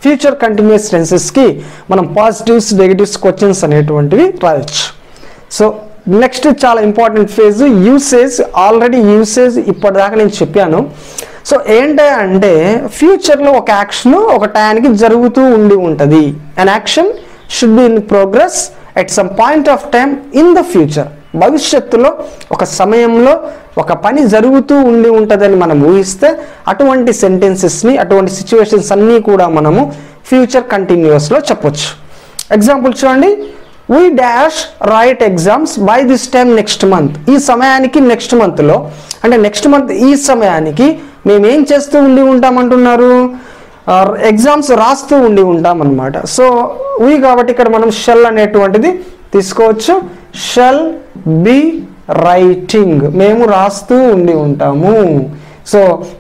Speaker 1: ఫ్యూచర్ కంటిన్యూస్ టెన్సెస్కి మనం పాజిటివ్స్, నెగిటివ్స్, క్వశ్చన్స్ అనేటువంటివి రాయొచ్చు. సో నెక్స్ట్ చాలా important phase usage. Already usage ఇప్పటిదాకా నేను చెప్పాను. సో ఏంటంటే ఫ్యూచర్లో ఒక యాక్షన్ ఒక టైంకి జరుగుతూ ఉంటుంది. An action should be in progress at some point of time in the future. భవిష్యత్తులో ఒక సమయంలో ఒక పని జరుగుతూ ఉంటుందని మనం ఊహిస్తే అటువంటి సెంటెన్సెస్ని, అటువంటి సిచ్యువేషన్స్ అన్నీ కూడా మనము ఫ్యూచర్ కంటిన్యూస్లో చెప్పొచ్చు. ఎగ్జాంపుల్ చూడండి, we dash right exams by this time next month? ఈ సమయానికి నెక్స్ట్ మంత్లో అంటే నెక్స్ట్ మంత్ ఈ సమయానికి మేము ఏం చేస్తూ ఉంటామంటున్నారు? ఎగ్జామ్స్ రాస్తూ ఉంటాం అన్నమాట. సో వీ కాబట్టి ఇక్కడ మనం షెల్ అనేటువంటిది తీసుకోవచ్చు. షెల్ బి రైటింగ్, మేము రాస్తూ ఉంటాము. సో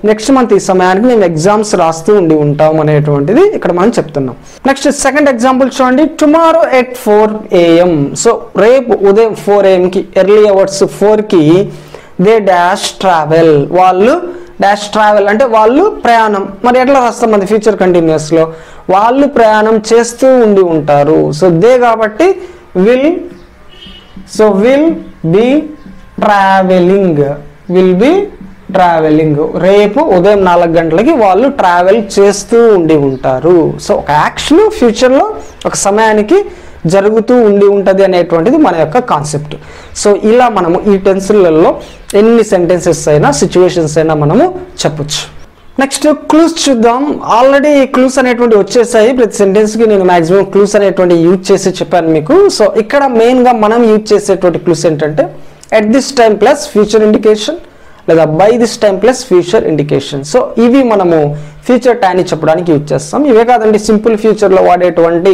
Speaker 1: నెక్స్ట్ మంత్ ఈ సమయానికి మేము ఎగ్జామ్స్ రాస్తూ ఉంటాం అనేటువంటిది ఇక్కడ మనం చెప్తున్నాం. నెక్స్ట్ సెకండ్ ఎగ్జాంపుల్ చూడండి, టుమారో ఎట్ 4 AM. సో రేపు ఉదయం 4 AM ఎర్లీ అవర్స్ 4కి దే డాష్ ట్రావెల్. వాళ్ళు డాష్ ట్రావెల్ అంటే వాళ్ళు ప్రయాణం. మరి ఎట్లా రాస్తాం అది ఫ్యూచర్ కంటిన్యూస్లో? వాళ్ళు ప్రయాణం చేస్తూ ఉంటారు. సో దే కాబట్టి will. So will be travelling, will be travelling. రేపు ఉదయం 4 గంటలకి వాళ్ళు ట్రావెల్ చేస్తూ ఉంటారు. సో ఒక యాక్షన్ ఫ్యూచర్లో ఒక సమయానికి జరుగుతూ ఉంటుంది అనేటువంటిది మన యొక్క కాన్సెప్ట్. సో ఇలా మనము ఈ టెన్స్లలో ఎన్ని సెంటెన్సెస్ అయినా, సిచ్యువేషన్స్ అయినా మనము చెప్పొచ్చు. నెక్స్ట్ క్లూస్ చూద్దాం. ఆల్రెడీ క్లూస్ అనేటువంటి వచ్చేసాయి. ప్రతి సెంటెన్స్కి నేను మాక్సిమం క్లూస్ అనేటువంటి యూజ్ చేసి చెప్పాను మీకు. సో ఇక్కడ మెయిన్గా మనం యూజ్ చేసేటువంటి క్లూస్ ఏంటంటే at this time plus future indication, లేదా by this time plus future indication. So ఇవి మనము ఫ్యూచర్ టైంని చెప్పడానికి యూజ్ చేస్తాం. ఇవే కాదండి, సింపుల్ ఫ్యూచర్లో వాడేటువంటి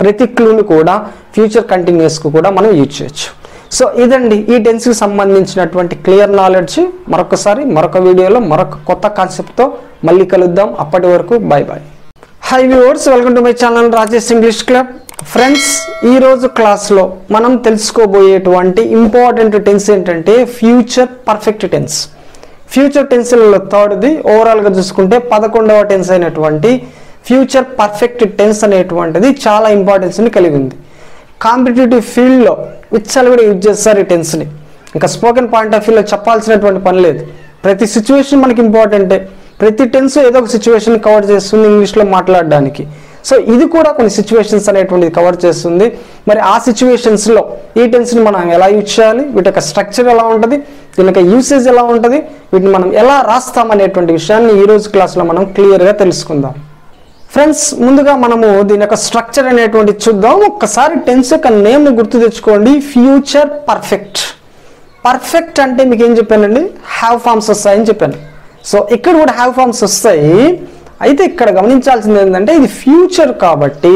Speaker 1: ప్రతి క్లూని కూడా ఫ్యూచర్ కంటిన్యూస్కు కూడా మనం యూజ్ చేయొచ్చు. సో ఇదండి ఈ టెన్స్కి సంబంధించినటువంటి క్లియర్ నాలెడ్జ్. మరొకసారి మరొక వీడియోలో మరొక కొత్త కాన్సెప్ట్తో మళ్ళీ కలుద్దాం. అప్పటి వరకు bye bye. Hi viewers, welcome to my channel Rajesh English club. Friends, ఈరోజు క్లాస్లో మనం తెలుసుకోబోయేటువంటి ఇంపార్టెంట్ టెన్స్ ఏంటంటే ఫ్యూచర్ పర్ఫెక్ట్ టెన్స్. ఫ్యూచర్ టెన్స్లలో థర్డ్ది. ఓవరాల్గా చూసుకుంటే 11వ టెన్స్ అయినటువంటి ఫ్యూచర్ పర్ఫెక్ట్ టెన్స్ అనేటువంటిది చాలా ఇంపార్టెన్స్ని కలిగి ఉంది. కాంపిటేటివ్ ఫీల్డ్లో విచ్చలవిడి యూజ్ చేస్తారు ఈ టెన్స్ని. ఇంకా స్పోకెన్ పాయింట్ ఆఫ్ వ్యూలో చెప్పాల్సినటువంటి పని లేదు. ప్రతి సిచ్యువేషన్ మనకి ఇంపార్టెంటే. ప్రతి టెన్స్ ఏదో ఒక సిచ్యువేషన్ కవర్ చేస్తుంది ఇంగ్లీష్లో మాట్లాడడానికి. సో ఇది కూడా కొన్ని సిచ్యువేషన్స్ అనేటువంటిది కవర్ చేస్తుంది. మరి ఆ సిచ్యువేషన్స్లో ఈ టెన్స్ని మనం ఎలా యూజ్ చేయాలి, వీటి యొక్క స్ట్రక్చర్ ఎలా ఉంటుంది, దీని యొక్క యూసేజ్ ఎలా ఉంటుంది, వీటిని మనం ఎలా రాస్తాం అనేటువంటి విషయాన్ని ఈరోజు క్లాస్లో మనం క్లియర్గా తెలుసుకుందాం. ఫ్రెండ్స్, ముందుగా మనము దీని యొక్క స్ట్రక్చర్ అనేటువంటి చూద్దాం. ఒక్కసారి టెన్స్ యొక్క నేమ్ని గుర్తు తెచ్చుకోండి, ఫ్యూచర్ పర్ఫెక్ట్. పర్ఫెక్ట్ అంటే మీకు ఏం చెప్పానండి, హ్యావ్ ఫార్మ్స్ వస్తాయని చెప్పాను. సో ఇక్కడ కూడా హ్యావ్ ఫార్మ్స్ వస్తాయి. అయితే ఇక్కడ గమనించాల్సింది ఏంటంటే ఇది ఫ్యూచర్ కాబట్టి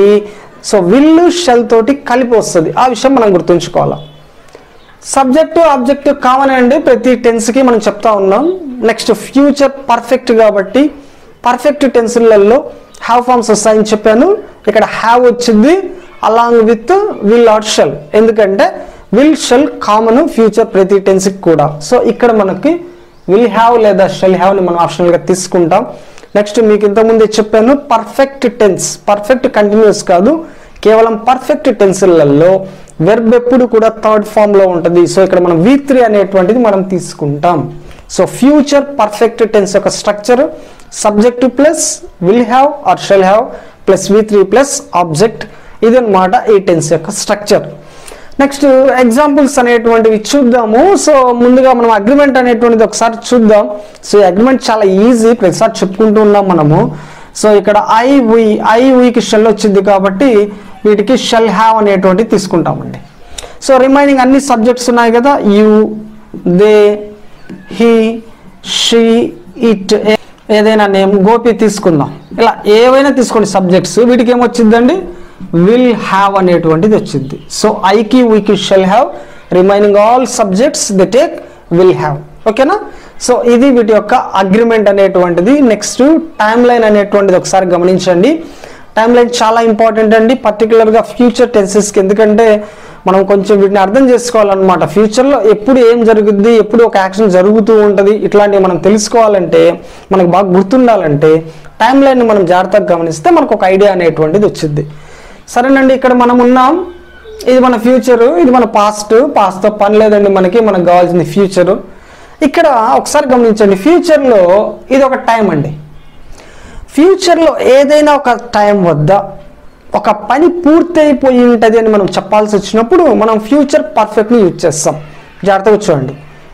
Speaker 1: సో విల్ షెల్ తోటి కలిపి వస్తుంది. ఆ విషయం మనం గుర్తుంచుకోవాలి. సబ్జెక్టు ఆబ్జెక్టు కామన్ అండి ప్రతి టెన్స్కి మనం చెప్తా ఉన్నాం. నెక్స్ట్ ఫ్యూచర్ పర్ఫెక్ట్ కాబట్టి పర్ఫెక్ట్ టెన్స్లలో హ్యావ్ ఫార్మ్స్ వస్తాయని చెప్పాను. ఇక్కడ హ్యావ్ వచ్చింది along with will or shall. ఎందుకంటే విల్ షెల్ కామన్ ఫ్యూచర్ ప్రతి టెన్స్కి కూడా. సో ఇక్కడ మనకి విల్ హ్యావ్ లేదా షెల్ హ్యావ్ని మనం ఆప్షనల్గా తీసుకుంటాం. నెక్స్ట్ మీకు ఇంతకుముందే చెప్పాను పర్ఫెక్ట్ టెన్స్, పర్ఫెక్ట్ కంటిన్యూస్ కాదు, కేవలం పర్ఫెక్ట్ టెన్స్లలో వెర్బ్ ఎప్పుడు కూడా థర్డ్ ఫామ్లో ఉంటుంది. సో ఇక్కడ మనం V3 అనేటువంటిది మనం తీసుకుంటాం. సో ఫ్యూచర్ పర్ఫెక్ట్ టెన్స్ యొక్క structure subject plus will have or shall have plus V3 plus object, ఇది అనమాట ఈ టెన్స్ యొక్క స్ట్రక్చర్. నెక్స్ట్ ఎగ్జాంపుల్స్ అనేటువంటివి చూద్దాము. సో ముందుగా మనం అగ్రిమెంట్ అనేటువంటిది ఒకసారి చూద్దాం. సో ఈ అగ్రిమెంట్ చాలా ఈజీ, ప్రతిసారి చెప్పుకుంటూ ఉన్నాం మనము. సో ఇక్కడ ఐ వీకి షెల్ వచ్చింది కాబట్టి వీటికి షెల్ హ్యావ్ అనేటువంటిది తీసుకుంటామండి. సో రిమైనింగ్ అన్ని సబ్జెక్ట్స్ ఉన్నాయి కదా, you, they, he, she, it, ఏదైనా నేమ్, గోపి తీసుకుందాం. ఇలా ఏవైనా తీసుకోండి సబ్జెక్ట్స్, వీటికి ఏమొచ్చిందండి విల్ హ్యావ్ అనేటువంటిది వచ్చింది. సో ఐకి వీకి shall have, remaining all subjects they take will have. ఓకేనా? సో ఇది వీటి యొక్క అగ్రిమెంట్ అనేటువంటిది. నెక్స్ట్ టైమ్ లైన్ అనేటువంటిది ఒకసారి గమనించండి. టైమ్ లైన్ చాలా ఇంపార్టెంట్ అండి, పర్టికులర్గా ఫ్యూచర్ టెన్సెస్కి. ఎందుకంటే మనం కొంచెం వీటిని అర్థం చేసుకోవాలన్నమాట. ఫ్యూచర్లో ఎప్పుడు ఏం జరుగుద్ది, ఎప్పుడు ఒక యాక్షన్ జరుగుతూ ఉంటుంది, ఇట్లాంటివి మనం తెలుసుకోవాలంటే, మనకు బాగా గుర్తుండాలంటే టైమ్ లైన్ మనం జాగ్రత్తగా గమనిస్తే మనకు ఒక ఐడియా అనేటువంటిది వచ్చింది. సరేనండి, ఇక్కడ మనం ఉన్నాం, ఇది మన ఫ్యూచరు, ఇది మన పాస్ట్తో పని లేదండి మనకు కావాల్సింది ఫ్యూచరు. ఇక్కడ ఒకసారి గమనించండి, ఫ్యూచర్లో ఇది ఒక టైం అండి. ఫ్యూచర్లో ఏదైనా ఒక టైం వద్ద ఒక పని పూర్తి అయిపోయి ఉంటుంది అని మనం చెప్పాల్సి వచ్చినప్పుడు మనం ఫ్యూచర్ పర్ఫెక్ట్ని యూజ్ చేస్తాం. జాగ్రత్తగా చూడండి,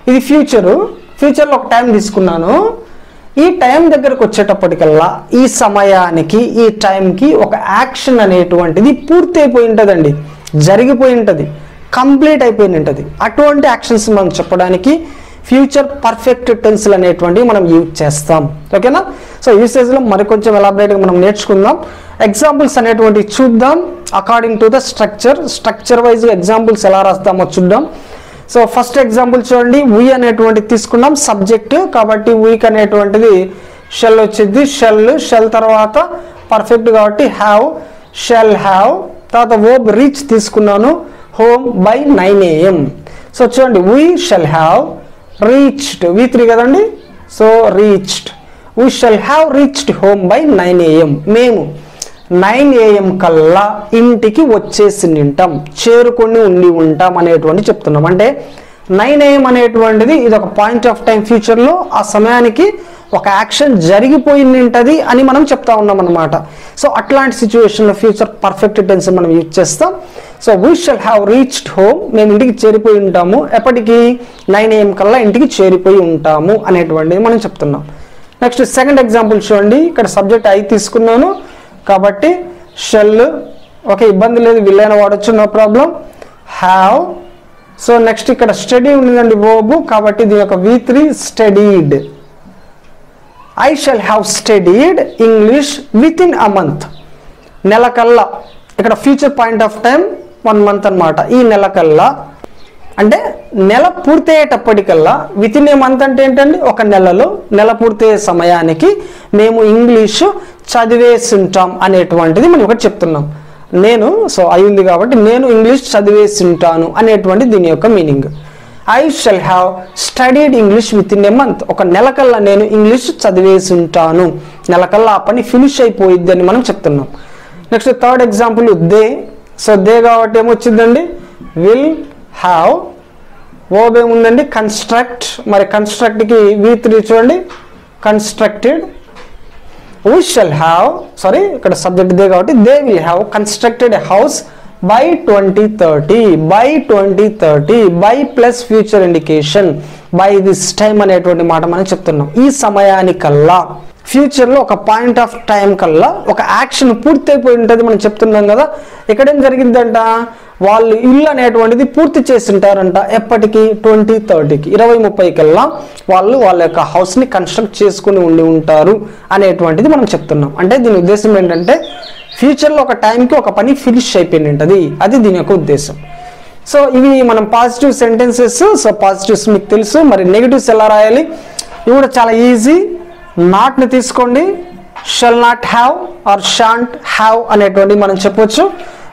Speaker 1: ఇది ఫ్యూచర్లో ఒక టైం తీసుకున్నాను. ఈ టైం దగ్గరకు వచ్చేటప్పటికల్లా ఈ సమయానికి ఈ టైంకి ఒక యాక్షన్ అనేటువంటిది పూర్తి అయిపోయి ఉంటుందండి, జరిగిపోయి ఉంటుంది, కంప్లీట్ అయిపోయి ఉంటుంది. అటువంటి యాక్షన్స్ మనం చెప్పడానికి ఫ్యూచర్ పర్ఫెక్ట్ టెన్స్లు అనేటువంటివి మనం యూజ్ చేస్తాం. ఓకేనా? సో ఈ స్టేజ్లో మరికొంచెం ఎలాబరేట్గా మనం నేర్చుకుందాం. ఎగ్జాంపుల్స్ అనేటువంటివి చూద్దాం అకార్డింగ్ టు ద స్ట్రక్చర్ వైజ్గా ఎగ్జాంపుల్స్ ఎలా రాస్తామో చూద్దాం. సో ఫస్ట్ ఎగ్జాంపుల్ చూడండి, వీ అనేటువంటిది తీసుకున్నాం, సబ్జెక్ట్ కాబట్టి వీక్ అనేటువంటిది షెల్ వచ్చింది, షెల్ తర్వాత పర్ఫెక్ట్ కాబట్టి హ్యావ్, షెల్ హ్యావ్, తర్వాత వర్బ్ రీచ్ తీసుకున్నాను, హోమ్ బై 9 AM. సో చూడండి, we shall have reached, V3 కదండి, so reached, we shall have reached home by 9 AM. మేము 9 AM కల్లా ఇంటికి వచ్చేసి ఉంటాం, చేరుకొని ఉండి ఉంటాం అనేటువంటి చెప్తున్నాం. అంటే 9 AM అనేటువంటిది ఇది ఒక పాయింట్ ఆఫ్ టైం, ఫ్యూచర్లో ఆ సమయానికి ఒక యాక్షన్ జరిగిపోయి ఉంటుంది అని మనం చెప్తా ఉన్నాం అనమాట. సో అట్లాంటి సిచ్యువేషన్లో ఫ్యూచర్ పర్ఫెక్ట్ టెన్స్ మనం యూజ్ చేస్తాం. So we shall have reached home, మేము ఇంటికి చేరిపోయి ఉంటాము, ఎప్పటికీ 9 AM కల్లా ఇంటికి చేరిపోయి ఉంటాము అనేటువంటిది మనం చెప్తున్నాం. నెక్స్ట్ సెకండ్ ఎగ్జాంపుల్ చూడండి, ఇక్కడ సబ్జెక్ట్ ఐ తీసుకున్నాను కాబట్టి షెల్, ఓకే ఇబ్బంది లేదు, విల్లైన వాడచ్చు, no problem, have. So next ఇక్కడ స్టడీ ఉందండి వర్బ్ కాబట్టి దీని యొక్క V3 studied, I shall have studied English within a month, నెల కల్లా. ఇక్కడ future point of time 1 month అనమాట. ఈ నెల కల్లా అంటే నెల పూర్తయ్యేటప్పటికల్లా, విత్ ఇన్ ఏ మంత్ అంటే ఏంటండి ఒక నెలలో, నెల పూర్తయ్యే సమయానికి మేము ఇంగ్లీషు చదివేసి ఉంటాం అనేటువంటిది మనం ఒకటి చెప్తున్నాం. సో అయింది కాబట్టి నేను ఇంగ్లీష్ చదివేసి ఉంటాను అనేటువంటి దీని యొక్క meaning. I shall have studied English within a month, ఒక నెల కల్లా నేను ఇంగ్లీష్ చదివేసి ఉంటాను, నెల కల్లా ఆ పని ఫినిష్ అయిపోయిద్ది అని మనం చెప్తున్నాం. Next third example they. So they కాబట్టి ఏమొచ్చిందండి విల్ హ్యావ్, వర్బ్ ఏముందండి కన్స్ట్రక్ట్, మరి కన్స్ట్రక్ట్కి V3 చూడండి కన్స్ట్రక్టెడ్. వీ షల్ హ్యావ్, ఇక్కడ సబ్జెక్ట్ దే కాబట్టి they will have constructed a house by 2030 by plus future indication by this time అనేటువంటి మాట మనం చెప్తున్నాం. ఈ సమయానికల్లా ఫ్యూచర్లో ఒక పాయింట్ ఆఫ్ టైం కల్లా ఒక యాక్షన్ పూర్తయిపోయి ఉంటుంది మనం చెప్తున్నాం కదా. ఇక్కడేం జరిగిందంట, వాళ్ళు ఇల్లు అనేటువంటిది పూర్తి చేసి ఉంటారంట, ఎప్పటికీ 2030కి 2030 కల్లా వాళ్ళు వాళ్ళ యొక్క హౌస్ని కన్స్ట్రక్ట్ చేసుకుని ఉండి ఉంటారు అనేటువంటిది మనం చెప్తున్నాం. అంటే దీని ఉద్దేశం ఏంటంటే ఫ్యూచర్లో ఒక టైంకి ఒక పని ఫినిష్ అయిపోయి ఉంటుంది, అది దీని యొక్క ఉద్దేశం. సో ఇవి మనం పాజిటివ్ సెంటెన్సెస్. సో పాజిటివ్స్ మీకు తెలుసు, మరి నెగిటివ్స్ ఎలా రాయాలి ఇవి కూడా చాలా ఈజీ. నాట్ని తీసుకోండి, shall not have or shan't have అనేటువంటి మనం చెప్పొచ్చు.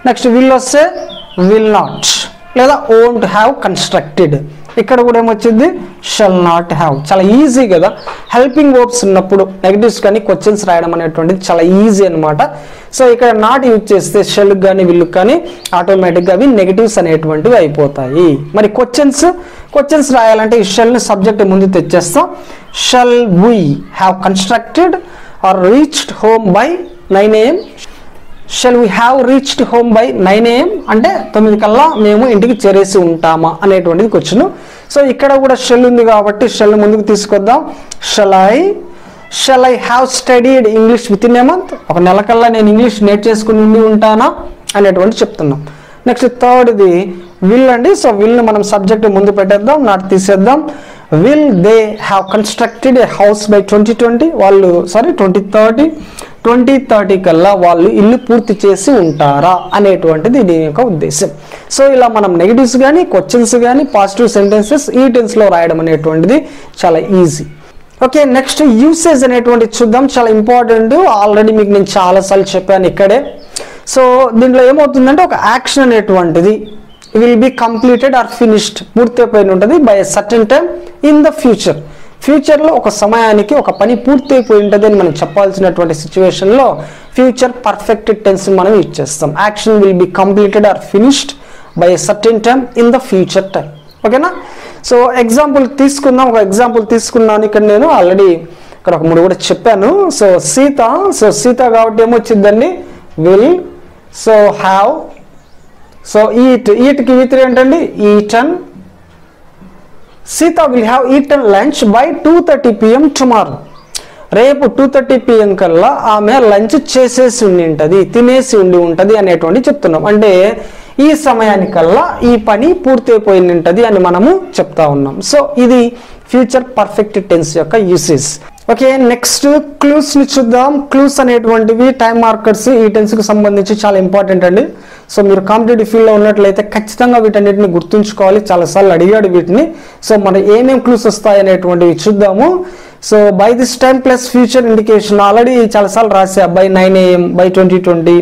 Speaker 1: నెక్స్ట్ విల్ వస్తే విల్ నాట్ లేదా ఓంట్ హ్యావ్ కన్స్ట్రక్టెడ్, ఇక్కడ కూడా ఏమొచ్చింది షల్ నాట్ హ్యావ్. చాలా ఈజీ కదా, హెల్పింగ్ వర్బ్స్ ఉన్నప్పుడు నెగటివ్స్ కానీ క్వశ్చన్స్ రాయడం అనేటువంటిది చాలా ఈజీ అనమాట. సో ఇక్కడ నాట్ యూజ్ చేస్తే షెల్ కానీ విల్లుకి కానీ ఆటోమేటిక్గా అవి నెగటివ్స్ అనేటువంటివి అయిపోతాయి. మరి క్వశ్చన్స్ రాయాలంటే ఈ షెల్ని సబ్జెక్ట్ ముందు తెచ్చేస్తాం. Shall we have constructed or reached home by 9 AM. Shall we have reached home by 9 AM అంటే 9 కల్లా మేము ఇంటికి చేరేసి ఉంటామా అనేటువంటిది క్వశ్చన్. సో ఇక్కడ కూడా షెల్ ఉంది కాబట్టి షెల్ ముందుకు తీసుకొద్దాం. Shall I have studied English within a month, ఒక నెల కల్లా నేను ఇంగ్లీష్ నేర్చేసుకుని ఉండి ఉంటానా అనేటువంటి చెప్తున్నాం. నెక్స్ట్ థర్డ్ది విల్ అండి. సో విల్ని మనం సబ్జెక్ట్ ముందు పెట్టేద్దాం, నాట్ తీసేద్దాం. Will they have constructed A house by 2030 కల్లా వాళ్ళు ఇల్లు పూర్తి చేసి ఉంటారా అనేటువంటిది దీని యొక్క ఉద్దేశం. సో ఇలా మనం నెగిటివ్స్ కానీ క్వశ్చన్స్ కానీ పాజిటివ్ సెంటెన్సెస్ ఈ టెన్స్లో రాయడం అనేటువంటిది చాలా ఈజీ. ఓకే, నెక్స్ట్ యూసేజ్ అనేటువంటిది చూద్దాం. చాలా ఇంపార్టెంట్, ఆల్రెడీ మీకు నేను చాలాసార్లు చెప్పాను ఇక్కడే. సో దీంట్లో ఏమవుతుందంటే ఒక యాక్షన్ అనేటువంటిది will be completed or finished, పూర్తయిపోయిన ఉంటుంది by a certain time in the ఫ్యూచర్లో ఒక సమయానికి ఒక పని పూర్తయిపోయి ఉంటుంది అని మనం చెప్పాల్సినటువంటి సిచ్యువేషన్లో ఫ్యూచర్ పర్ఫెక్ట్ టెన్స్ మనం యూజ్ చేస్తాం. Action will be completed or finished by a certain time in the future time. ఓకేనా? సో ఎగ్జాంపుల్ తీసుకుందాం. ఒక ఎగ్జాంపుల్ తీసుకున్నాను ఇక్కడ, నేను ఆల్రెడీ ఇక్కడ ఒక 3 కూడా చెప్పాను. సో సీత కాబట్టి ఏమొచ్చిందండి విల్. సో హ్యావ్, సో ఈట్కి V3 ఏంటండి eaten. Sita will have eaten lunch by 2:30 PM tomorrow. రేపు 2:30 PM కల్లా ఆమె లంచ్ చేసేసి ఉండి ఉంటుంది, తినేసి ఉండి ఉంటుంది అనేటువంటి చెప్తున్నాం. అంటే ఈ సమయానికల్లా ఈ పని పూర్తయిపోయి ఉంటుంది అని మనము చెప్తా ఉన్నాం. సో ఇది ఫ్యూచర్ పర్ఫెక్ట్ టెన్స్ యొక్క యూసేజ్. ఓకే, నెక్స్ట్ క్లూస్ని చూద్దాం. క్లూస్ అనేటువంటివి టైం మార్కర్స్ ఈ టెన్స్కి సంబంధించి చాలా ఇంపార్టెంట్ అండి. సో మీరు కాంపిటేటివ్ ఫీల్డ్లో ఉన్నట్లయితే ఖచ్చితంగా వీటన్నిటిని గుర్తుంచుకోవాలి. చాలాసార్లు అడిగాడు వీటిని. సో మన ఏమేమి క్లూస్ వస్తాయి అనేటువంటివి చూద్దాము. So by this time plus future indication already చాలాసార్లు రాసా. By 9 AM, by 2020,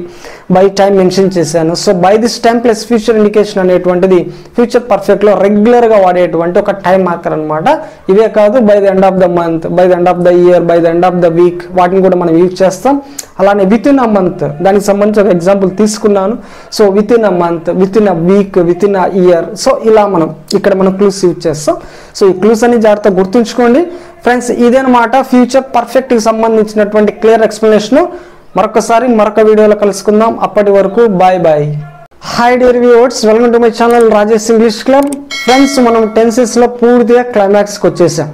Speaker 1: by time mention చేశాను. So by this time plus future indication అనేటువంటిది ఫ్యూచర్ పర్ఫెక్ట్లో రెగ్యులర్గా వాడేటువంటి ఒక టైం మార్కర్ అనమాట. ఇవే కాదు, by the end of the month, by the end of the year, by the end of the week, వాటిని కూడా మనం యూజ్ చేస్తాం. అలానే విత్ ఇన్ అ మంత్, దానికి సంబంధించి ఒక ఎగ్జాంపుల్ తీసుకున్నాను. So with in a month, with in a week, with in a year. So ఇలా మనం ఇక్కడ మనం క్లూస్ యూజ్ చేస్తాం. సో ఈ క్లూస్ అన్ని జాగ్రత్తగా గుర్తుంచుకోండి ఫ్రెండ్స్. ఇదేనమాట ఫ్యూచర్ పర్ఫెక్ట్కి సంబంధించినటువంటి క్లియర్ ఎక్స్ప్లెనేషన్. మరొకసారి మరొక వీడియోలో కలుసుకుందాం. అప్పటి వరకు bye bye. Hi dear viewers, welcome to my channel Rajesh English club. Friends, మనం టెన్సెస్లో పూర్తిగా క్లైమాక్స్కి వచ్చేసాం.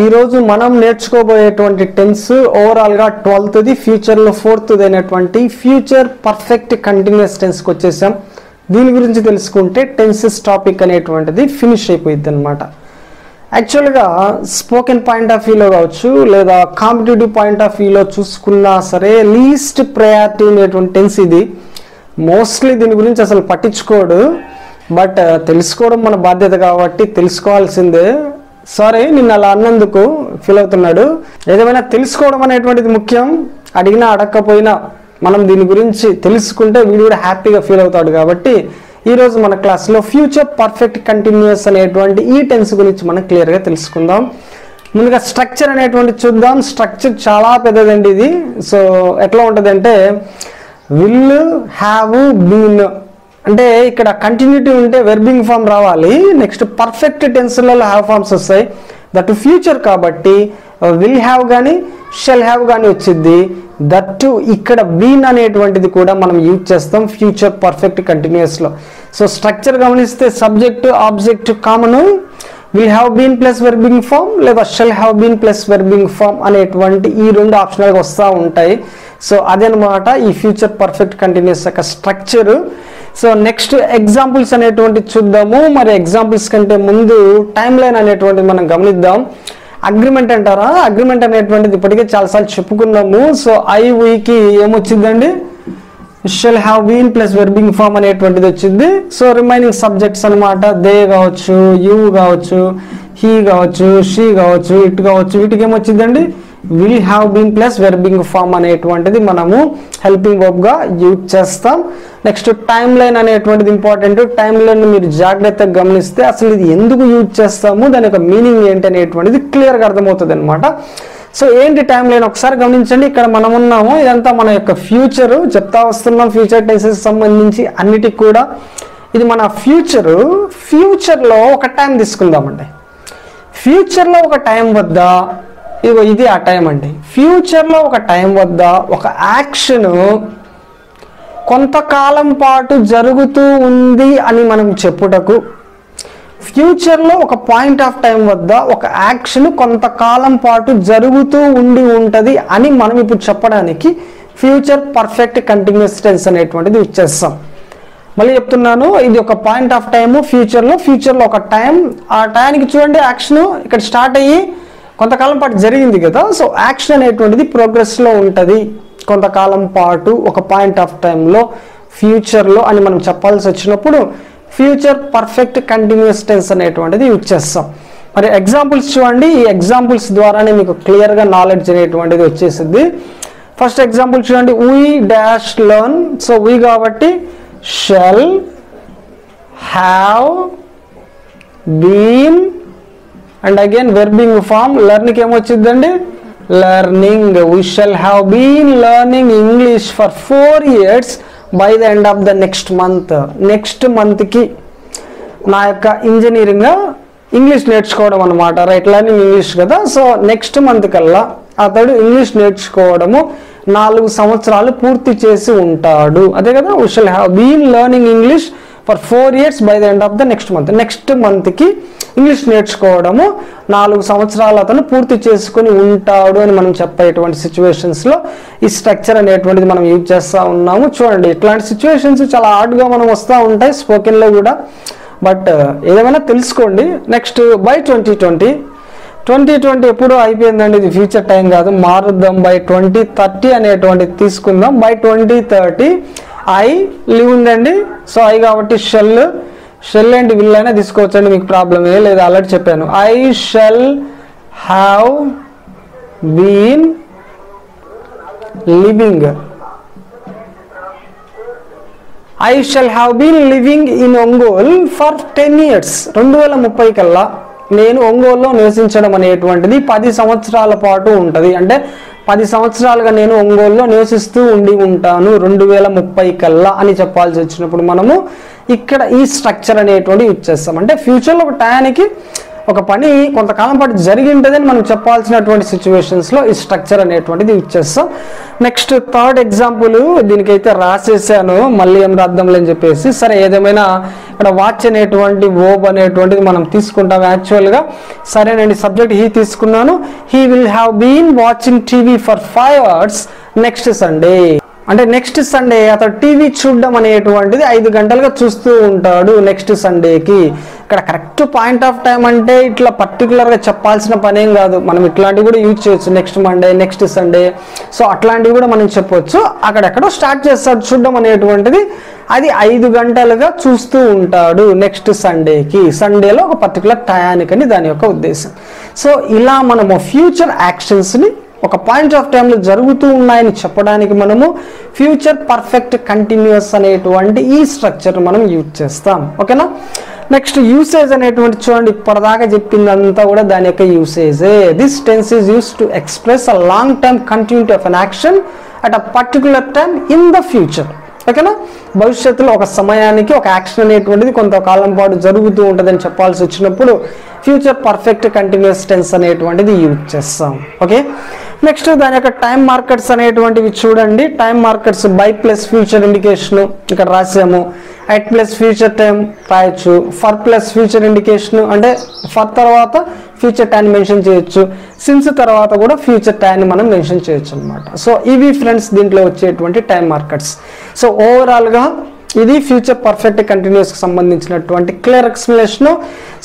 Speaker 1: ఈరోజు మనం నేర్చుకోబోయేటువంటి టెన్స్ ఓవరాల్గా 12th, ఫ్యూచర్లో 4th అయినటువంటి ఫ్యూచర్ పర్ఫెక్ట్ కంటిన్యూస్ టెన్స్కి వచ్చేసాం. దీని గురించి తెలుసుకుంటే టెన్సెస్ టాపిక్ అనేటువంటిది ఫినిష్ అయిపోయింది అనమాట. యాక్చువల్గా స్పోకెన్ పాయింట్ ఆఫ్ వ్యూలో కావచ్చు, లేదా కాంపిటేటివ్ పాయింట్ ఆఫ్ వ్యూలో చూసుకున్నా సరే లీస్ట్ ప్రయారిటీ అనేటువంటి టెన్స్ ఇది. మోస్ట్లీ దీని గురించి అసలు పట్టించుకోడు, బట్ తెలుసుకోవడం మన బాధ్యత కాబట్టి తెలుసుకోవాల్సిందే. సారీ, నిన్న అలా అన్నందుకు ఫీల్ అవుతున్నాడు. ఏదేమైనా తెలుసుకోవడం అనేటువంటిది ముఖ్యం. అడిగినా అడగకపోయినా మనం దీని గురించి తెలుసుకుంటే వీడు కూడా హ్యాపీగా ఫీల్ అవుతాడు. కాబట్టి ఈరోజు మన క్లాస్లో ఫ్యూచర్ పర్ఫెక్ట్ కంటిన్యూస్ అనేటువంటి ఈ టెన్స్ గురించి మనం క్లియర్గా తెలుసుకుందాం. ముందుగా స్ట్రక్చర్ అనేటువంటి చూద్దాం. స్ట్రక్చర్ చాలా పెద్దదండి ఇది. సో ఎట్లా ఉంటుందంటే విల్, హ్యావ్, బీన్ అంటే ఇక్కడ కంటిన్యూటీ ఉంటే వెర్బింగ్ ఫామ్ రావాలి. నెక్స్ట్ పర్ఫెక్ట్ టెన్స్లలో హ్యావ్ ఫామ్స్ వస్తాయి. దట్ ఫ్యూచర్ కాబట్టి విల్ హ్యావ్ కానీ షెల్ హ్యావ్ కానీ వచ్చింది. దట్టు ఇక్కడ బీన్ అనేటువంటిది కూడా మనం యూజ్ చేస్తాం ఫ్యూచర్ పర్ఫెక్ట్ కంటిన్యూస్లో. సో స్ట్రక్చర్ గమనిస్తే subject, object common, will have been plus verbing form లేదా shall have been plus verbing form అనేటువంటి ఈ 2 ఆప్షనల్గా వస్తూ ఉంటాయి. సో అదనమాట ఈ ఫ్యూచర్ పర్ఫెక్ట్ కంటిన్యూస్ యొక్క స్ట్రక్చర్. సో నెక్స్ట్ ఎగ్జాంపుల్స్ అనేటువంటి చూద్దాము. మరి ఎగ్జాంపుల్స్ కంటే ముందు టైం లైన్ అనేటువంటిది మనం గమనిద్దాం. అగ్రిమెంట్ అంటారా? అగ్రిమెంట్ అనేటువంటిది ఇప్పటికే చాలాసార్లు చెప్పుకున్నాము. సో వీకి ఏమొచ్చిందండి shall have been plus verbing form అనేటువంటిది వచ్చింది. సో రిమైనింగ్ సబ్జెక్ట్స్ అనమాట. దే కావచ్చు, యూ కావచ్చు, హీ కావచ్చు, షీ కావచ్చు, ఇట్ కావచ్చు, వీటికి ఏమొచ్చిందండి will have been plus verbing form అనేటువంటిది మనము హెల్పింగ్ వర్బ్గా యూజ్ చేస్తాం. నెక్స్ట్ టైమ్ లైన్ అనేటువంటిది ఇంపార్టెంట్. టైమ్ లైన్ మీరు జాగ్రత్తగా గమనిస్తే అసలు ఇది ఎందుకు యూజ్ చేస్తాము, దాని యొక్క మీనింగ్ ఏంటి అనేటువంటిది క్లియర్గా అర్థమవుతుంది అనమాట. సో ఏంటి టైమ్ లైన్ ఒకసారి గమనించండి. ఇక్కడ మనం ఉన్నాము, ఇదంతా మన యొక్క ఫ్యూచర్ చెప్తా వస్తున్నాం. ఫ్యూచర్ టెన్సెస్ సంబంధించి అన్నిటికి కూడా ఇది మన ఫ్యూచర్లో ఒక టైం తీసుకుందామండి. ఫ్యూచర్లో ఒక టైం వద్ద ఇగో ఇది ఆ టైం అండి. ఫ్యూచర్లో ఒక టైం వద్ద ఒక యాక్షన్ కొంతకాలం పాటు జరుగుతూ ఉంది అని మనం చెప్పుటకు, ఫ్యూచర్లో ఒక పాయింట్ ఆఫ్ టైం వద్ద ఒక యాక్షన్ కొంతకాలం పాటు జరుగుతూ ఉంటది అని మనం ఇప్పుడు చెప్పడానికి ఫ్యూచర్ పర్ఫెక్ట్ కంటిన్యూస్ టెన్స్ అనేటువంటిది యూజ్ చేస్తాం. మళ్ళీ చెప్తున్నాను, ఇది ఒక పాయింట్ ఆఫ్ టైము. ఫ్యూచర్లో ఒక టైం, ఆ టైంకి చూడండి యాక్షన్ ఇక్కడ స్టార్ట్ అయ్యి కొంతకాలం పాటు జరిగింది కదా. సో యాక్షన్ అనేటువంటిది ప్రోగ్రెస్లో ఉంటుంది కొంతకాలం పాటు ఒక పాయింట్ ఆఫ్ టైంలో ఫ్యూచర్లో అని మనం చెప్పాల్సి వచ్చినప్పుడు ఫ్యూచర్ పర్ఫెక్ట్ కంటిన్యూస్ టెన్స్ అనేటువంటిది యూజ్ చేస్తాం. మరి ఎగ్జాంపుల్స్ చూడండి. ఈ ఎగ్జాంపుల్స్ ద్వారానే మీకు క్లియర్గా నాలెడ్జ్ అనేటువంటిది వచ్చేసింది. ఫస్ట్ ఎగ్జాంపుల్ చూడండి. We dash learn. So we కాబట్టి shall have been and again verbing form లెర్న్కి ఏమొచ్చిందండి learning. We shall have been learning English for 4 years by the end of the next month. Next మంత్కి నా యొక్క engineering English నేర్చుకోవడం అనమాట. Right, learning English కదా. So next month కల్లా అతడు ఇంగ్లీష్ నేర్చుకోవడము 4 సంవత్సరాలు పూర్తి చేసి ఉంటాడు. అదే కదా, we shall have been learning English for 4 years by the end of the next month. Next మంత్కి ఇంగ్లీష్ నేర్చుకోవడము 4 సంవత్సరాలు అతను పూర్తి చేసుకుని ఉంటాడు అని మనం చెప్పేటువంటి సిచ్యువేషన్స్లో ఈ స్ట్రక్చర్ అనేటువంటిది మనం యూజ్ చేస్తూ ఉన్నాము. చూడండి, ఇట్లాంటి సిచ్యువేషన్స్ చాలా హార్డ్గా మనం వస్తూ ఉంటాయి స్పోకెన్లో కూడా, బట్ ఏదేమైనా తెలుసుకోండి. నెక్స్ట్ బై 2020 ఎప్పుడో అయిపోయిందండి, ఇది ఫ్యూచర్ టైం కాదు, మారుద్దాం. బై 2030 అనేటువంటిది తీసుకుందాం. బై 2030 ఐ లివ్ ఉందండి. సో ఐ కాబట్టి షెల్ ఏంటి విల్ అయినా తీసుకోవచ్చండి, మీకు ప్రాబ్లం ఏ లేదు, ఆల్రెడీ చెప్పాను. I shall have been living. I shall have been living in Ongole for 10 years. 2030 కల్లా నేను ఒంగోలులో నివసించడం అనేటువంటిది 10 సంవత్సరాల పాటు ఉంటుంది. అంటే 10 సంవత్సరాలుగా నేను ఒంగోలులో నివసిస్తూ ఉంటాను 2030 కల్లా అని చెప్పాల్సి వచ్చినప్పుడు మనము ఇక్కడ ఈ స్ట్రక్చర్ అనేటువంటి యూజ్ చేస్తాం. అంటే ఫ్యూచర్లో ఒక టయానికి ఒక పని కొంతకాలం పాటు జరిగి ఉంటుందని మనం చెప్పాల్సినటువంటి సిచ్యువేషన్స్లో ఈ స్ట్రక్చర్ అనేటువంటిది యూజ్ చేస్తాం. నెక్స్ట్ థర్డ్ ఎగ్జాంపుల్ దీనికైతే రాసేసాను, మళ్ళీ ఏం రాద్దాంలే అని చెప్పేసి. సరే, ఏదేమైనా ఇక్కడ వాచ్ అనేటువంటి వర్బ్ అనేటువంటిది మనం తీసుకుంటాం యాక్చువల్గా. సరేనండి, సబ్జెక్ట్ హీ తీసుకున్నాను. He will have been watching TV for 5 hours next Sunday. అంటే నెక్స్ట్ సండే అతను టీవీ చూడడం అనేటువంటిది 5 గంటలుగా చూస్తూ ఉంటాడు నెక్స్ట్ సండేకి. ఇక్కడ కరెక్ట్ పాయింట్ ఆఫ్ టైం అంటే ఇట్లా పర్టికులర్గా చెప్పాల్సిన పనేం కాదు, మనం ఇట్లాంటివి కూడా యూజ్ చేయొచ్చు. Next Monday, next Sunday, so అట్లాంటివి కూడా మనం చెప్పొచ్చు. అక్కడెక్కడో స్టార్ట్ చేస్తాడు చూడడం అనేటువంటిది, అది 5 గంటలుగా చూస్తూ ఉంటాడు నెక్స్ట్ సండేకి. సండేలో ఒక పర్టికులర్ టయానికని దాని యొక్క ఉద్దేశం. సో ఇలా మనము ఫ్యూచర్ యాక్షన్స్ని ఒక పాయింట్ ఆఫ్ టైంలో జరుగుతూ ఉన్నాయని చెప్పడానికి మనము ఫ్యూచర్ పర్ఫెక్ట్ కంటిన్యూస్ అనేటువంటి ఈ స్ట్రక్చర్ మనం యూజ్ చేస్తాం. ఓకేనా. నెక్స్ట్ యూసేజ్ అనేటువంటి చూడండి, ఇప్పటిదాకా చెప్పిందంతా కూడా దాని యొక్క యూసేజే. This tense is use to express a long time continuity of an action at a particular time in the future. ఓకేనా. భవిష్యత్తులో ఒక సమయానికి ఒక యాక్షన్ అనేటువంటిది కొంతకాలం పాటు జరుగుతూ ఉంటుందని చెప్పాల్సి వచ్చినప్పుడు ఫ్యూచర్ పర్ఫెక్ట్ కంటిన్యూస్ టెన్స్ అనేటువంటిది యూజ్ చేస్తాం. ఓకే. నెక్స్ట్ దాని యొక్క టైం మార్కర్స్ అనేటువంటివి చూడండి. Time markers by plus future indication ఇక్కడ రాసాము. అట్ ప్లస్ ఫ్యూచర్ టైం రాయొచ్చు. ఫర్ ప్లస్ ఫ్యూచర్ ఇండికేషన్ అంటే ఫర్ తర్వాత ఫ్యూచర్ టైం మెన్షన్ చేయొచ్చు. సిన్స్ తర్వాత కూడా ఫ్యూచర్ టైం మనం మెన్షన్ చేయొచ్చు అనమాట. సో ఇవి ఫ్రెండ్స్ దీంట్లో వచ్చేటువంటి టైం మార్కర్స్. సో ఓవరాల్గా ఇది ఫ్యూచర్ పర్ఫెక్ట్ కంటిన్యూస్కి సంబంధించినటువంటి క్లియర్ ఎక్స్ప్లెనేషన్.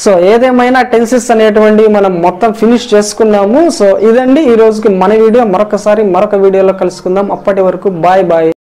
Speaker 1: సో ఏదేమైనా టెన్సెస్ అనేటువంటి మనం మొత్తం ఫినిష్ చేసుకున్నాము. సో ఇదండి ఈ రోజుకి మన వీడియో. మరొక వీడియోలో కలుసుకుందాం. అప్పటి వరకు బాయ్ బాయ్.